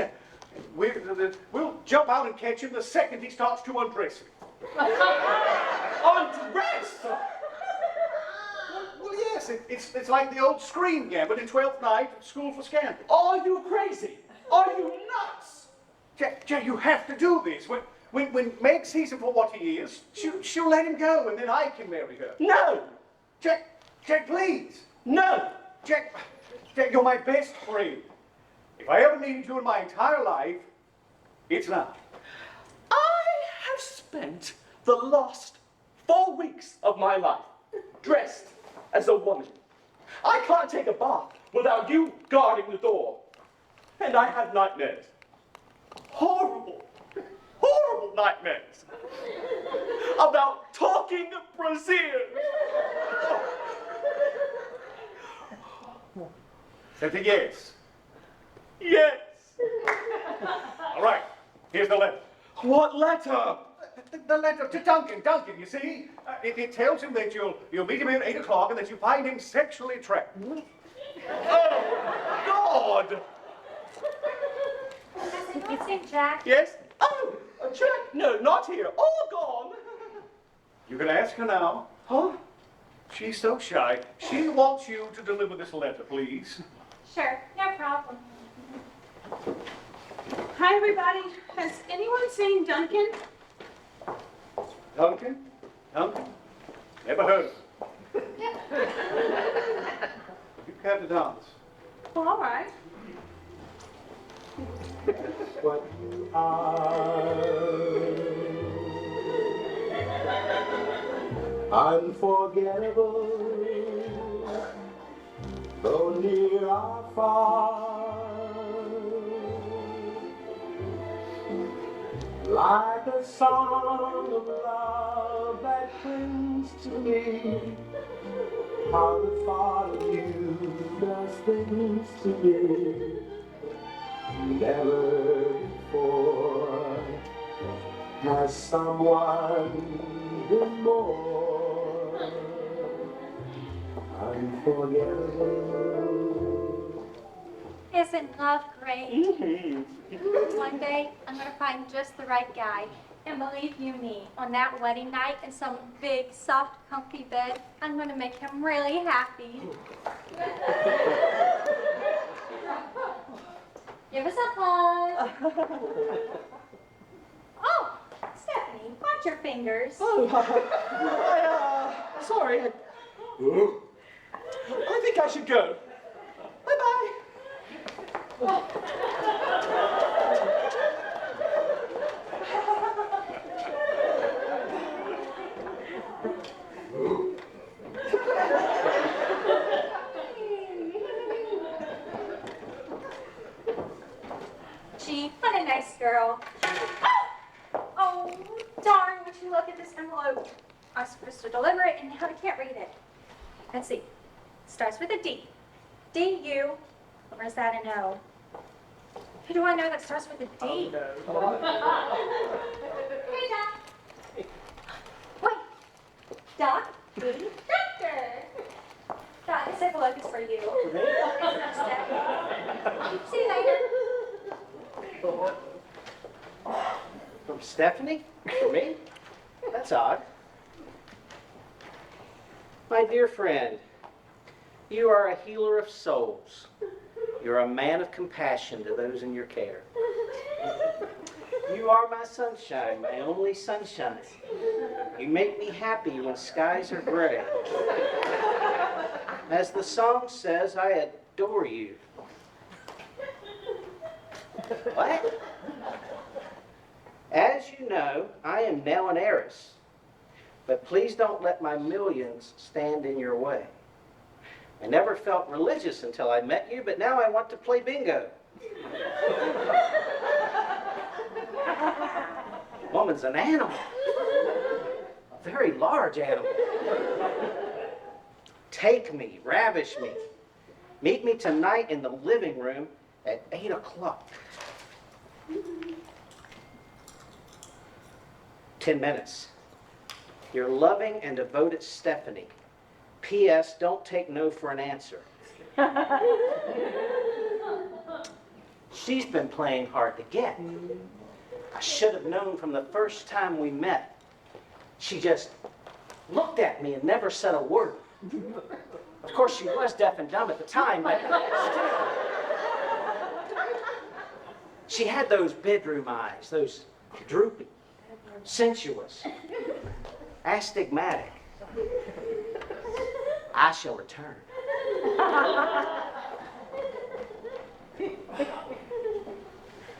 We'll jump out and catch him the second he starts to undress me. Undress? Well, yes, it's like the old screen gambit in 12th night at School for Scandal. Are you crazy? Are you nuts? Jack, you have to do this. When Meg sees him for what he is, she'll let him go, and then I can marry her. No! Jack, please. No! Jack, you're my best friend. If I ever needed you in my entire life, it's now. I have spent the last 4 weeks of my life dressed as a woman. I can't take a bath without you guarding the door. And I have nightmares. Horrible nightmares. About talking braziers. Said a yes. Yes. All right, here's the letter. What letter? The letter to Duncan, you see? It tells him that you'll meet him at 8 o'clock and that you find him sexually attractive. Oh, God! You think, Jack? Yes? Oh, Jack, no, not here. All gone. You can ask her now. Huh? She's so shy. She wants you to deliver this letter, please. Sure, no problem. Hi, everybody. Has anyone seen Duncan? Duncan? Never heard of him. You care to dance? Well, all right. What you are, unforgettable, though near or far, like like a song of love that clings to me. How the thought of you does things to me. Never before has someone been more unforgettable. Isn't love great? One day, I'm gonna find just the right guy. And believe you me, on that wedding night in some big, soft, comfy bed, I'm gonna make him really happy. Give us a hug. Oh, Stephanie, watch your fingers. Oh, sorry. I think I should go. Bye-bye. Gee, what a nice girl. Oh, darn, would you look at this envelope? I was supposed to deliver it, and now I can't read it. Let's see. Starts with a D. D-U. Or is that an O? Who do I know that starts with a D? Oh, no. Hey, Doc. Wait. Doc? Doctor. Doc, this envelope is for you. See you later. From Stephanie? For me? That's odd. My dear friend, you are a healer of souls. You're a man of compassion to those in your care. You are my sunshine, my only sunshine. You make me happy when skies are gray. As the song says, I adore you. What? As you know, I am now an heiress. But please don't let my millions stand in your way. I never felt religious until I met you, but now I want to play bingo. Woman's an animal. A very large animal. Take me, ravish me. Meet me tonight in the living room at 8 o'clock. 10 minutes. Your loving and devoted Stephanie. P.S. Don't take no for an answer. She's been playing hard to get. I should have known from the first time we met. She just looked at me and never said a word. Of course, she was deaf and dumb at the time, but still. She had those bedroom eyes, those droopy, sensuous, astigmatic. I shall return.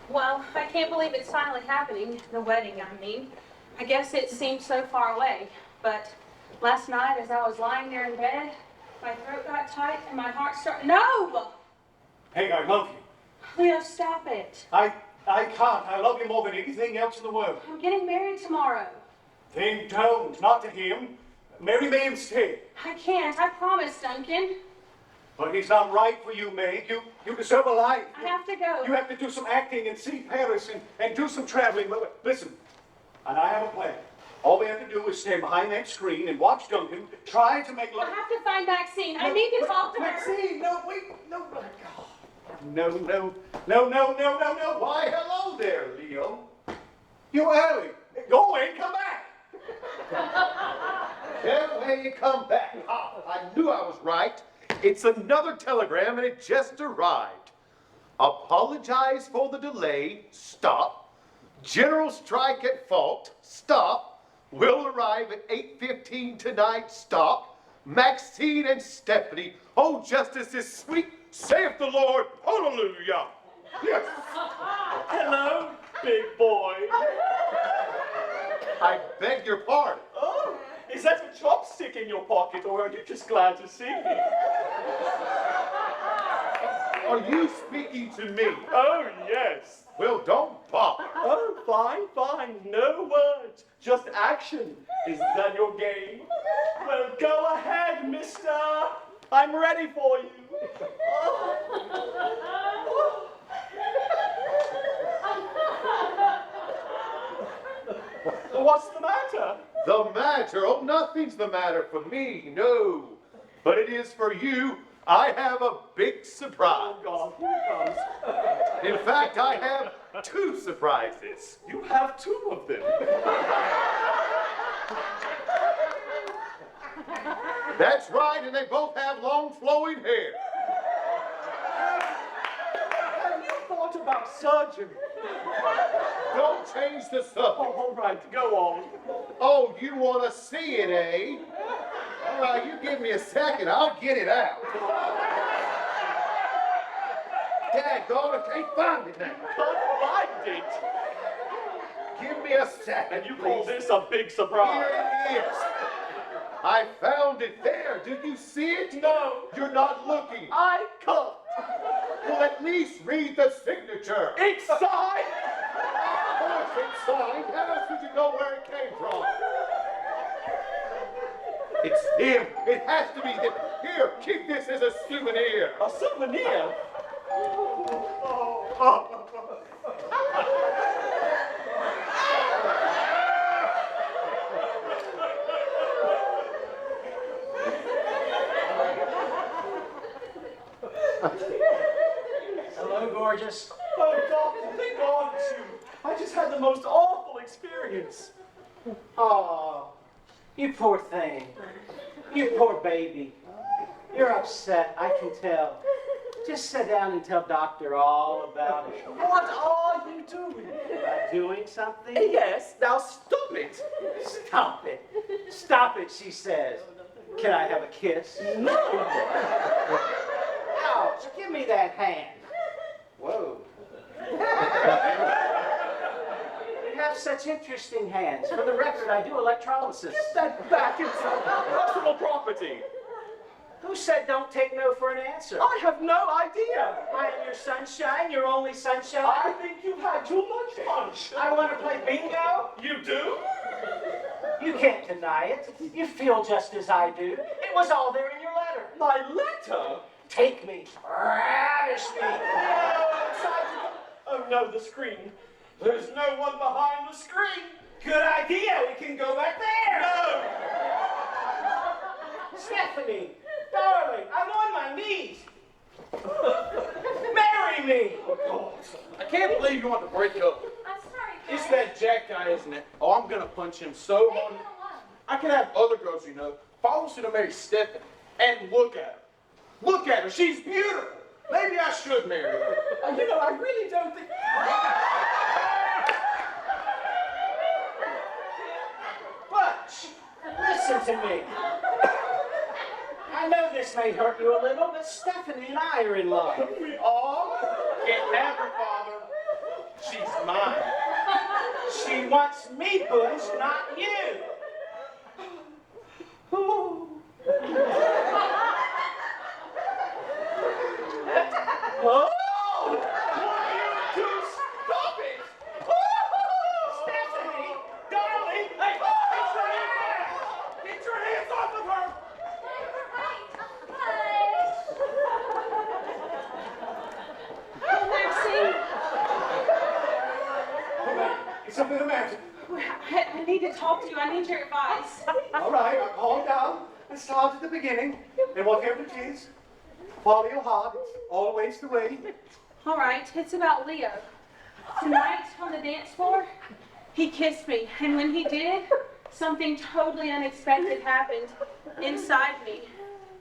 Well, I can't believe it's finally happening, the wedding, I mean. I guess it seemed so far away, but last night as I was lying there in bed, my throat got tight and my heart started... No! Peg, I love you. Leo, stop it. I can't. I love you more than anything else in the world. I'm getting married tomorrow. Then don't. Not to him. Marry me instead. I can't. I promise, Duncan. But he's not right for you, Meg. You deserve a life. I have to go. You have to do some acting and see Paris and do some traveling. Listen, and I have a plan. All we have to do is stand behind that screen and watch Duncan try to make love. I have to find Maxine. I need to talk to her. Maxine, no, wait, no. No. Why, hello there, Leo. You early. Go away and come back. Hey, come back. Ah, I knew I was right. It's another telegram and it just arrived. Apologize for the delay. Stop. General strike at fault. Stop. Will arrive at 8:15 tonight. Stop. Maxine and Stephanie. Oh, justice is sweet, saith the Lord. Hallelujah. Yes. Hello, big boy. I beg your pardon. Oh, is that a chopstick in your pocket, or are you just glad to see me? Are you speaking to me? Oh, yes. Well, don't bother. Oh, fine, fine. No words, just action. Is that your game? Well, go ahead, mister. I'm ready for you. What's the matter? The matter? Oh, nothing's the matter for me, no. But it is for you. I have a big surprise. Oh, God, here it comes. In fact, I have 2 surprises. You have 2 of them. That's right, and they both have long flowing hair. Have you thought about surgery? Don't change the subject. Oh, all right, go on. Oh, you want to see it, eh? All right, you give me a second. I'll get it out. Daggone, I can't find it now. Can't find it. Give me a second, And you call please. this a big surprise? Here it is. I found it there. Do you see it? No. You're not looking. I can't. Well, at least read the signature. It's signed. Of course it's signed. How else would you know where it came from? It's him. It has to be him. Here, keep this as a souvenir. A souvenir? Hello, gorgeous. Oh, doctor, thank God it's you. I just had the most awful experience. Oh, you poor thing. You poor baby. You're upset, I can tell. Just sit down and tell doctor all about it. What are you doing? Am I doing something? Yes, now stop it. Stop it. Stop it, she says. Can I have a kiss? No. Ouch, give me that hand. Whoa. You have such interesting hands. For the record, I do electrolysis. Get that back. It's personal property. Who said don't take no for an answer? I have no idea. I am your sunshine, your only sunshine. I think you've had too much punch. I want to play bingo. You do? You can't deny it. You feel just as I do. It was all there in your letter. My letter? Take me. Ravish me. Oh no, the screen. There's no one behind the screen. Good idea. We can go back there. No! Stephanie, darling, I'm on my knees. Marry me. Oh, God. I can't believe you want to break up. I'm sorry, It's Claire. that Jack guy, isn't it? Oh, I'm gonna punch him so Leave hard. him alone. I can have other girls, you know. If I was to marry Stephanie, and look at her. Look at her. She's beautiful. Maybe I should marry her. You know, I really don't think... Butch, listen to me. I know this may hurt you a little, but Stephanie and I are in love. We are? Can't have her, Father. She's mine. She wants me, Butch, not you. Oh! Why you two stop it? Stephanie, darling, Hey, get your hands off of her! Maxine, It's something the matter. I need to talk to you. I need your advice. All right, now calm down and start at the beginning. And whatever it is, follow your heart. It's always the way. All right, it's about Leo. Tonight on the dance floor, he kissed me, and when he did, something totally unexpected happened inside me.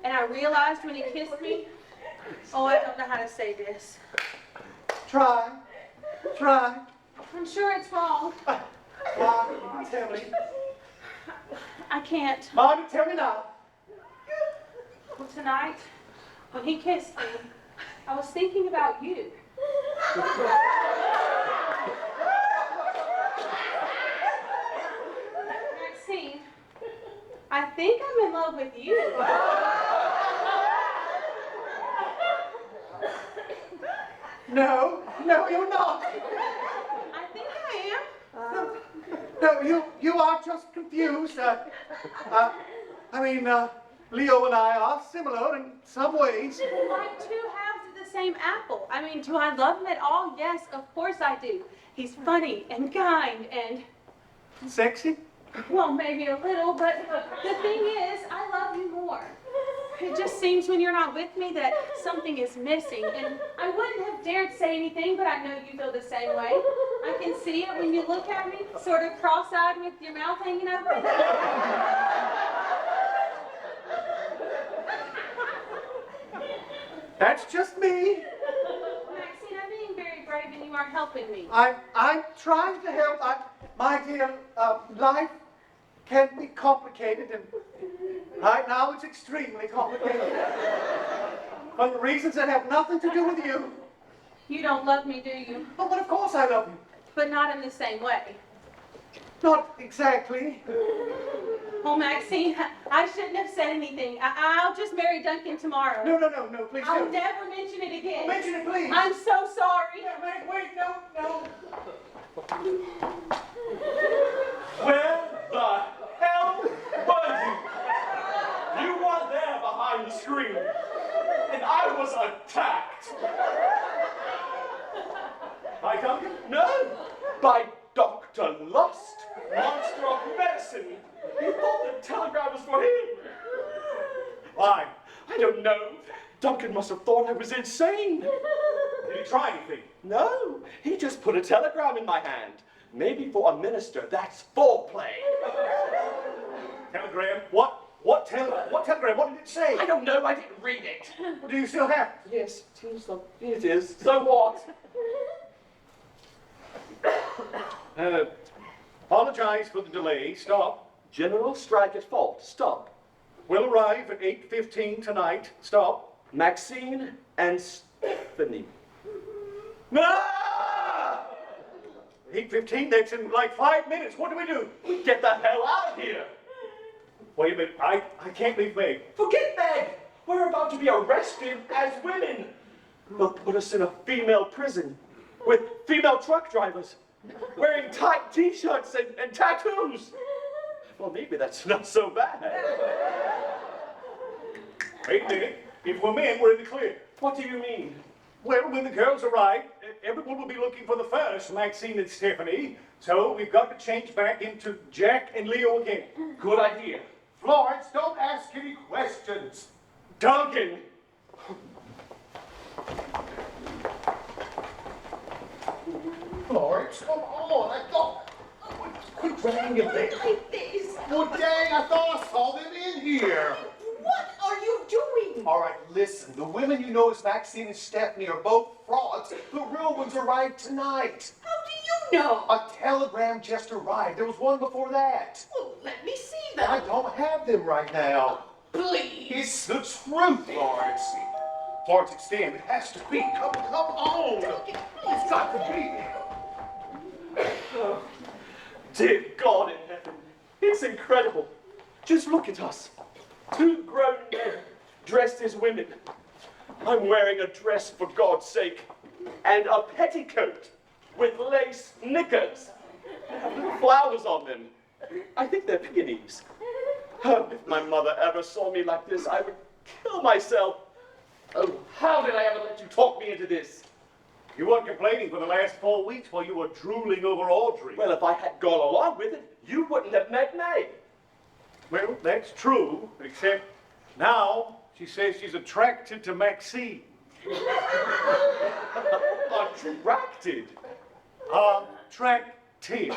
And I realized when he kissed me, oh, I don't know how to say this. Try. I'm sure it's wrong. Margaret, tell me. I can't. Margaret, tell me now. Well, tonight, when he kissed me, I was thinking about you. Maxine, I think I'm in love with you. No, you're not. I think I am. No, you are just confused. Leo and I are similar in some ways. Like two halves of the same apple. I mean, do I love him at all? Yes, of course I do. He's funny and kind and, Sexy? well, maybe a little, but the thing is, I love you more. It just seems when you're not with me that something is missing, and I wouldn't have dared say anything, but I know you feel the same way. I can see it when you look at me, sort of cross-eyed with your mouth hanging open. That's just me. Maxine, I'm being very brave and you aren't helping me. I'm trying to help. My dear, life can be complicated, and right now it's extremely complicated. For reasons that have nothing to do with you. You don't love me, do you? Oh, but of course I love you. But not in the same way. Not exactly. Oh, Maxine, I shouldn't have said anything. I'll just marry Duncan tomorrow. No, please I'll don't. never mention it again. Mention it, please. I'm so sorry. Wait, no. Where the hell were you? You were there behind the screen, and I was attacked. By Duncan? No, by Dr. Lust, monster of medicine. He thought the telegram was for him. Why? I don't know. Duncan must have thought I was insane. Did he try anything? No, he just put a telegram in my hand. Maybe for a minister, that's foreplay. Telegram? What telegram? What did it say? I don't know, I didn't read it. Well, do you still have it? Yes, it is. So what? Apologize for the delay. Stop. General strike at fault. Stop. We'll arrive at 8:15 tonight. Stop. Maxine and Stephanie. Ah! 8:15? That's in like 5 minutes. What do we do? We get the hell out of here. Wait a minute. I can't leave Meg. Forget Meg. We're about to be arrested as women. They'll put us in a female prison with female truck drivers wearing tight t-shirts and tattoos. Well, maybe that's not so bad. Wait a minute. If we're men, we're in the clear. What do you mean? Well, when the girls arrive, everyone will be looking for the first, Maxine and Stephanie. So we've got to change back into Jack and Leo again. Good idea. Florence, don't ask any questions. Duncan! Florence, come on. I thought. Quit triangulating. Like this. Well, dang, I thought I saw them in here. What are you doing? All right, listen. The women you know as Maxine and Stephanie are both frauds. The real ones arrived tonight. How do you know? A telegram just arrived. There was one before that. Well, let me see I them. don't have them right now. Please. It's the truth, Florence. Florence, extend. It has to be. Come on. It's got to be. Oh, dear God in heaven, it's incredible. Just look at us. Two grown men dressed as women. I'm wearing a dress, for God's sake, and a petticoat with lace knickers. They have little flowers on them. I think they're peonies. Oh, if my mother ever saw me like this, I would kill myself. Oh, how did I ever let you talk me into this? You weren't complaining for the last 4 weeks while you were drooling over Audrey. Well, if I had gone along with it, you wouldn't have met Meg. Well, that's true, except now she says she's attracted to Maxine. Attracted? Attractive.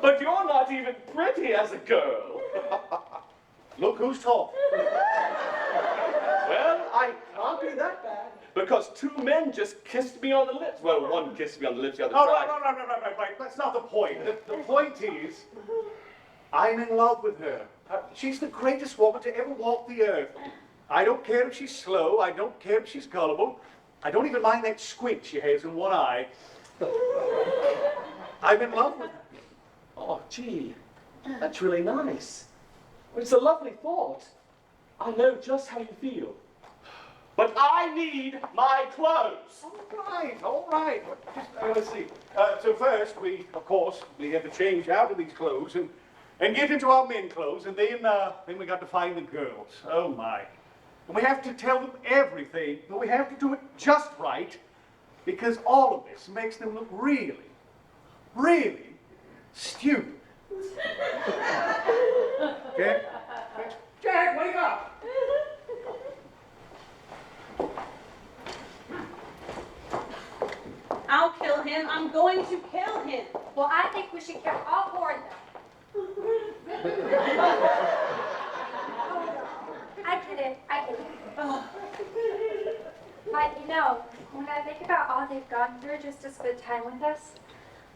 But you're not even pretty as a girl. Look who's talking. Well, I can't be that bad. Because two men just kissed me on the lips. Well, one kissed me on the lips, the other Oh, tried. right. That's not the point. The point is, I'm in love with her. She's the greatest woman to ever walk the earth. I don't care if she's slow. I don't care if she's gullible. I don't even mind that squint she has in one eye. I'm in love with her. Oh, gee, that's really nice. Well, it's a lovely thought. I know just how you feel. but I need my clothes. All right. Just, let's see. So first, of course, we have to change out of these clothes and get into our men clothes, and then we got to find the girls. Oh my. And we have to tell them everything, but we have to do it just right, because all of this makes them look really, really stupid. Okay? Jack, wake up! I'll kill him. I'm going to kill him. Well, I think we should kill all four of them. I get it. But you know, when I think about all they've gone through just to spend time with us,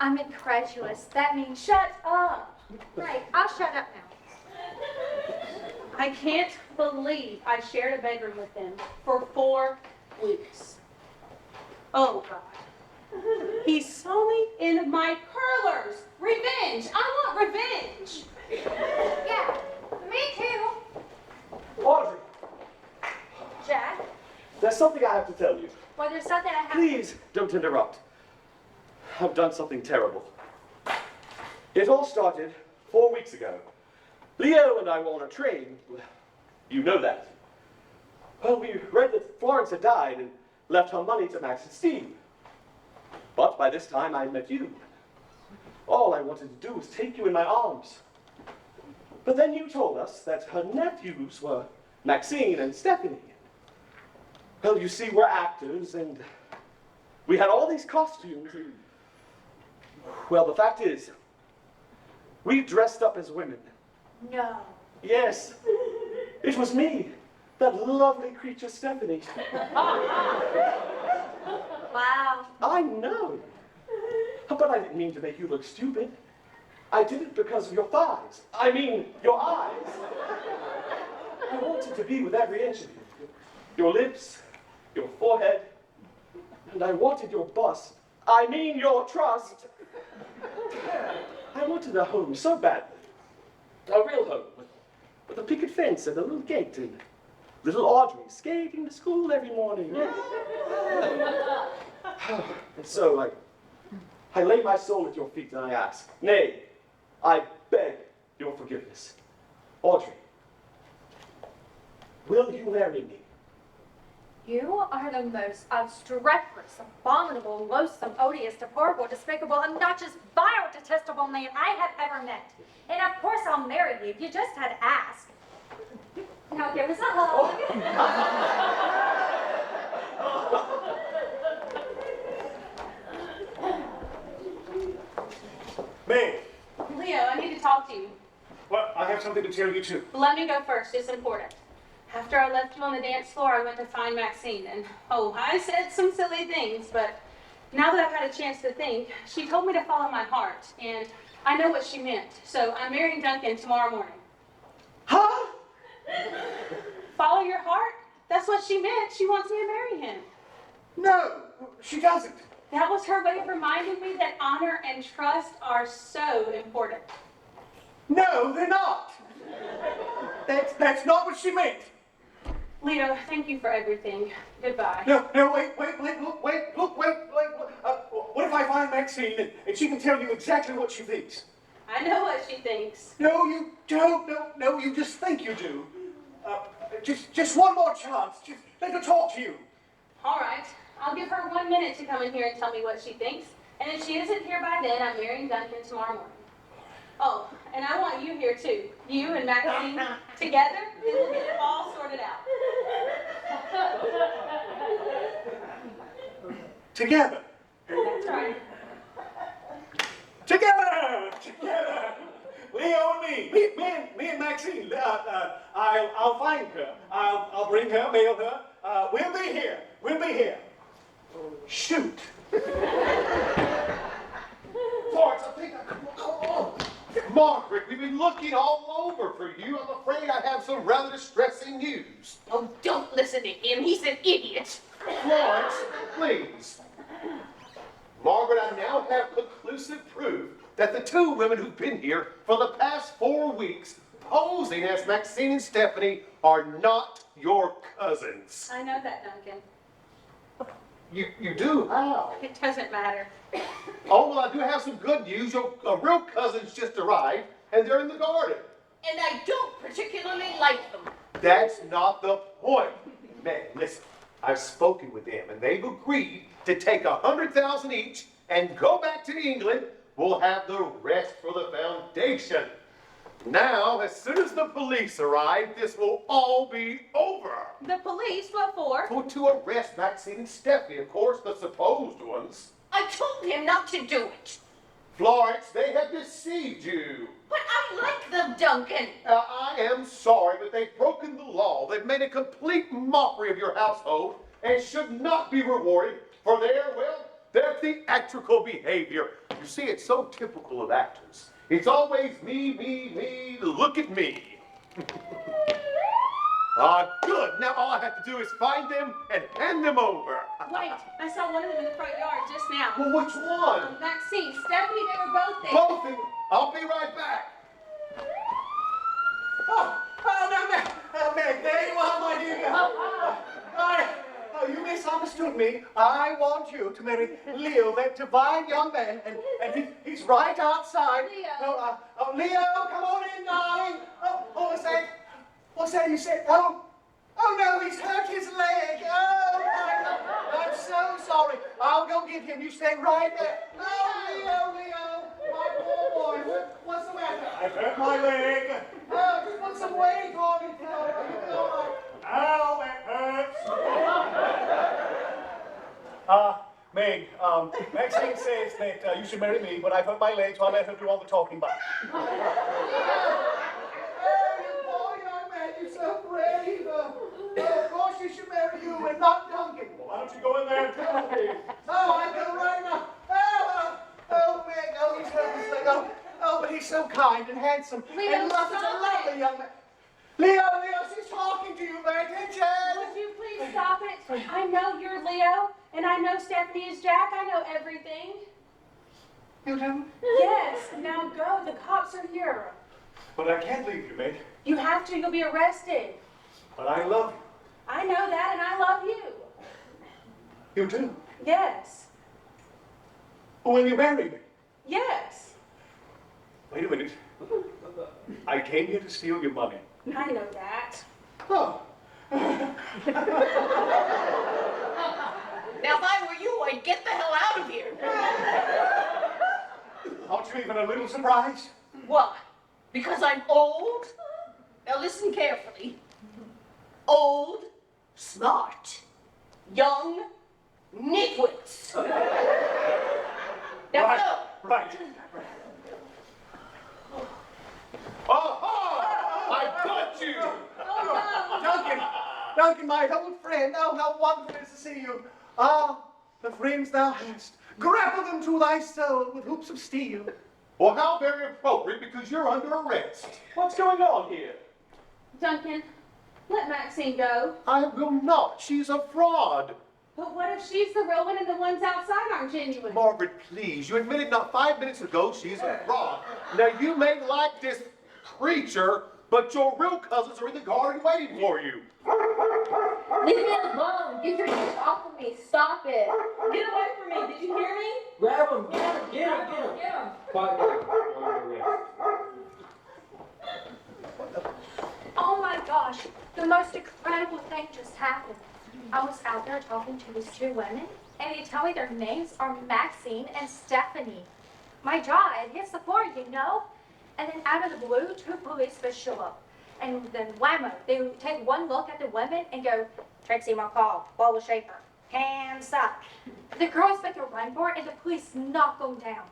I'm incredulous. That means Shut up. right. I'll shut up now. I can't believe I shared a bedroom with him for 4 weeks. Oh, God. He saw me in my curlers. Revenge. I want revenge. Yeah, me too. Audrey, Jack, there's something I have to tell you. well, there's something I have. Please don't interrupt. I've done something terrible. It all started 4 weeks ago. Leo and I were on a train. You know that. Well, we read that Florence had died and left her money to Max and Steve. But by this time, I met you. All I wanted to do was take you in my arms. But then you told us that her nephews were Maxine and Stephanie. Well, you see, we're actors, and we had all these costumes. And, well, the fact is, we dressed up as women. No. Yes, it was me, that lovely creature Stephanie. Wow. I know. But I didn't mean to make you look stupid. I did it because of your thighs. I mean, your eyes. I wanted to be with every inch of you. Your lips, your forehead, and I wanted your bust. I mean, your trust. I wanted a home so badly. A real home, with a picket fence and a little gate, and little Audrey skating to school every morning. And so I lay my soul at your feet and I ask, nay, I beg your forgiveness. Audrey, will you marry me? You are the most obstreperous, abominable, loathsome, odious, deplorable, despicable, obnoxious, vile, detestable man I have ever met. And of course I'll marry you. You just had to ask. Now give us a hug. May, Leo, I need to talk to you. well, I have something to tell you too. Let me go first. It's important. After I left you on the dance floor, I went to find Maxine, and I said some silly things, but now that I've had a chance to think, she told me to follow my heart, and I know what she meant. So I'm marrying Duncan tomorrow morning. Huh? Follow your heart? That's what she meant. She wants me to marry him. No, she doesn't. That was her way of reminding me that honor and trust are so important. No, they're not. That's not what she meant. Leo, thank you for everything. Goodbye. No, wait, look. What if I find Maxine and she can tell you exactly what she thinks? I know what she thinks. No, you don't. No, you just think you do. Just one more chance. Just let her talk to you. All right. I'll give her 1 minute to come in here and tell me what she thinks. And if she isn't here by then, I'm marrying Duncan tomorrow morning. Oh, and I want you here too. You and Maxine together, then we'll get it all sorted out. Together. That's right. Together. Leo and me and Maxine. I'll find her. I'll bring her, mail her. We'll be here. Shoot. Florence, I think come on. Margaret, we've been looking all over for you. I'm afraid I have some rather distressing news. Oh, don't listen to him. He's an idiot. Florence, please. Margaret, I now have conclusive proof that the two women who've been here for the past 4 weeks posing as Maxine and Stephanie are not your cousins. I know that, Duncan. You do? How? It doesn't matter. Oh, well, I do have some good news. Your real cousins just arrived, and they're in the garden. And I don't particularly like them. That's not the point. Man, listen, I've spoken with them, and they've agreed to take 100,000 each and go back to England. We'll have the rest for the foundation. Now, as soon as the police arrive, this will all be over. The police? What for? To arrest Maxine and Stephanie, of course, the supposed ones. I told him not to do it. Florence, they have deceived you. But I like them, Duncan. I am sorry, but they've broken the law. They've made a complete mockery of your household and should not be rewarded for their theatrical behavior. You see, it's so typical of actors. It's always me, look at me. Good. Now all I have to do is find them and hand them over. Wait, I saw one of them in the front yard just now. Well, which one? Maxine, Stephanie, they were both there. Both of them. I'll be right back. Now, Meg, there you are, my dear girl. You misunderstood me. I want you to marry Leo, that divine young man, and he's right outside. Leo. Leo, come on in, darling. What's that you said? Oh no, he's hurt his leg. Oh, my God. I'm so sorry. I'll go get him. You stay right there. Oh, Leo, my poor boy. What's the matter? I've hurt my leg. Oh, just put some weight on it. You'll be all right. Ow, that hurts. Meg, Maxine says that you should marry me, but I've hurt my leg, so I let her do all the talking about it. You poor young man, you're so brave. Of course you should marry you and not Duncan. Well, why don't you go in there and tell me? I go right now. Meg, he's hurt his leg. But he's so kind and handsome. Leo, and such a stop lovely young man. Leo, she's talking to you. Pay attention. Would you please stop it? I know you're Leo, and I know Stephanie is Jack. I know everything. You do? Yes, now go. The cops are here. But I can't leave you, Meg. You have to. You'll be arrested. But I love you. I know that, and I love you. You do? Yes. Will you marry me? Yes. Wait a minute. I came here to steal your money. I know that. Oh. Now, if I were you, I'd get the hell out of here. Aren't you even a little surprised? Why? Because I'm old? Now listen carefully. Old, smart, young, nitwits. Now go. Right. Aha! I got you! Duncan, my old friend, oh, how wonderful it is to see you. The friends thou hast. Grapple them to thy soul with hoops of steel. Well, how very appropriate, because you're under arrest. What's going on here? Duncan, let Maxine go. I will not. She's a fraud. But what if she's the real one and the ones outside aren't genuine? Margaret, please. You admitted not 5 minutes ago she's a fraud. Now, you may like this creature, but your real cousins are in the garden waiting for you. Leave me alone. Get your hands off of me. Stop it. Get away from me. Did you hear me? Grab him. Get him. Quiet down. Oh my gosh, the most incredible thing just happened. I was out there talking to these two women, and they tell me their names are Maxine and Stephanie. My jaw, it hits the floor, you know? And then out of the blue, two policemen show up. And then whammo, they take one look at the women and go, Trixie McCall, Bola Shaper, hands up. The girls make a run for it, and the police knock them down.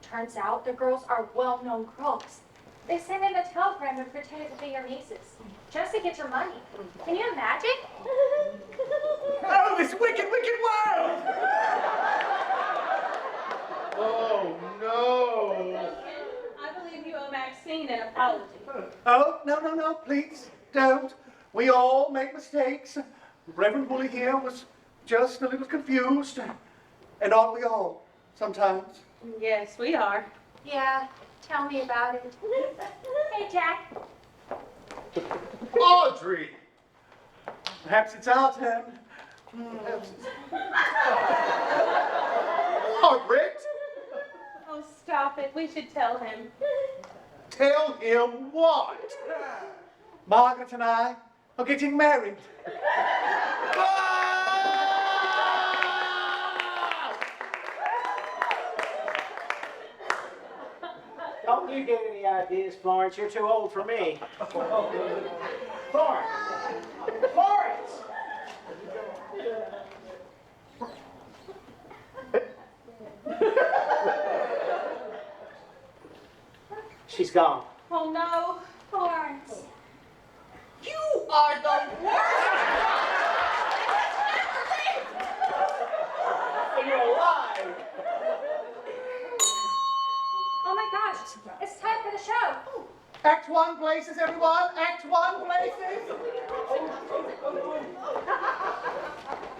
Turns out the girls are well-known crooks. They send in a telegram and pretended to be your nieces, just to get your money. Can you imagine? Oh, this wicked, wicked world! Oh, no. I believe you owe Maxine an apology. Oh, no, please, don't. We all make mistakes. Reverend Woolley here was just a little confused. And aren't we all, sometimes? Yes, we are. Yeah, tell me about it. Hey, Jack. Audrey! Perhaps it's our turn. Margaret! Oh, stop it. We should tell him. Tell him what? Margaret and I are getting married. Don't you get any ideas, Florence? You're too old for me. Florence! Florence! She's gone. Oh, no. Florence. You are the worst! You're alive! Oh my gosh, it's time for the show. Act 1 places, everyone. Act 1 places.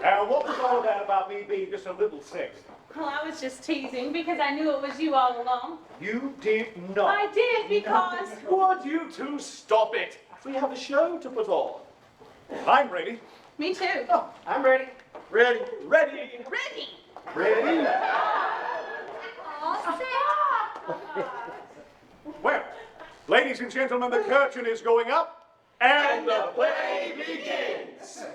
Now, what was all that about me being just a little sexy? Well, I was just teasing because I knew it was you all along. You did not. I did because... Would you two stop it? We have a show to put on. I'm ready. Me too. I'm ready. Ready? Ready? Ready! Ready? Well, ladies and gentlemen, the curtain is going up, and the play begins.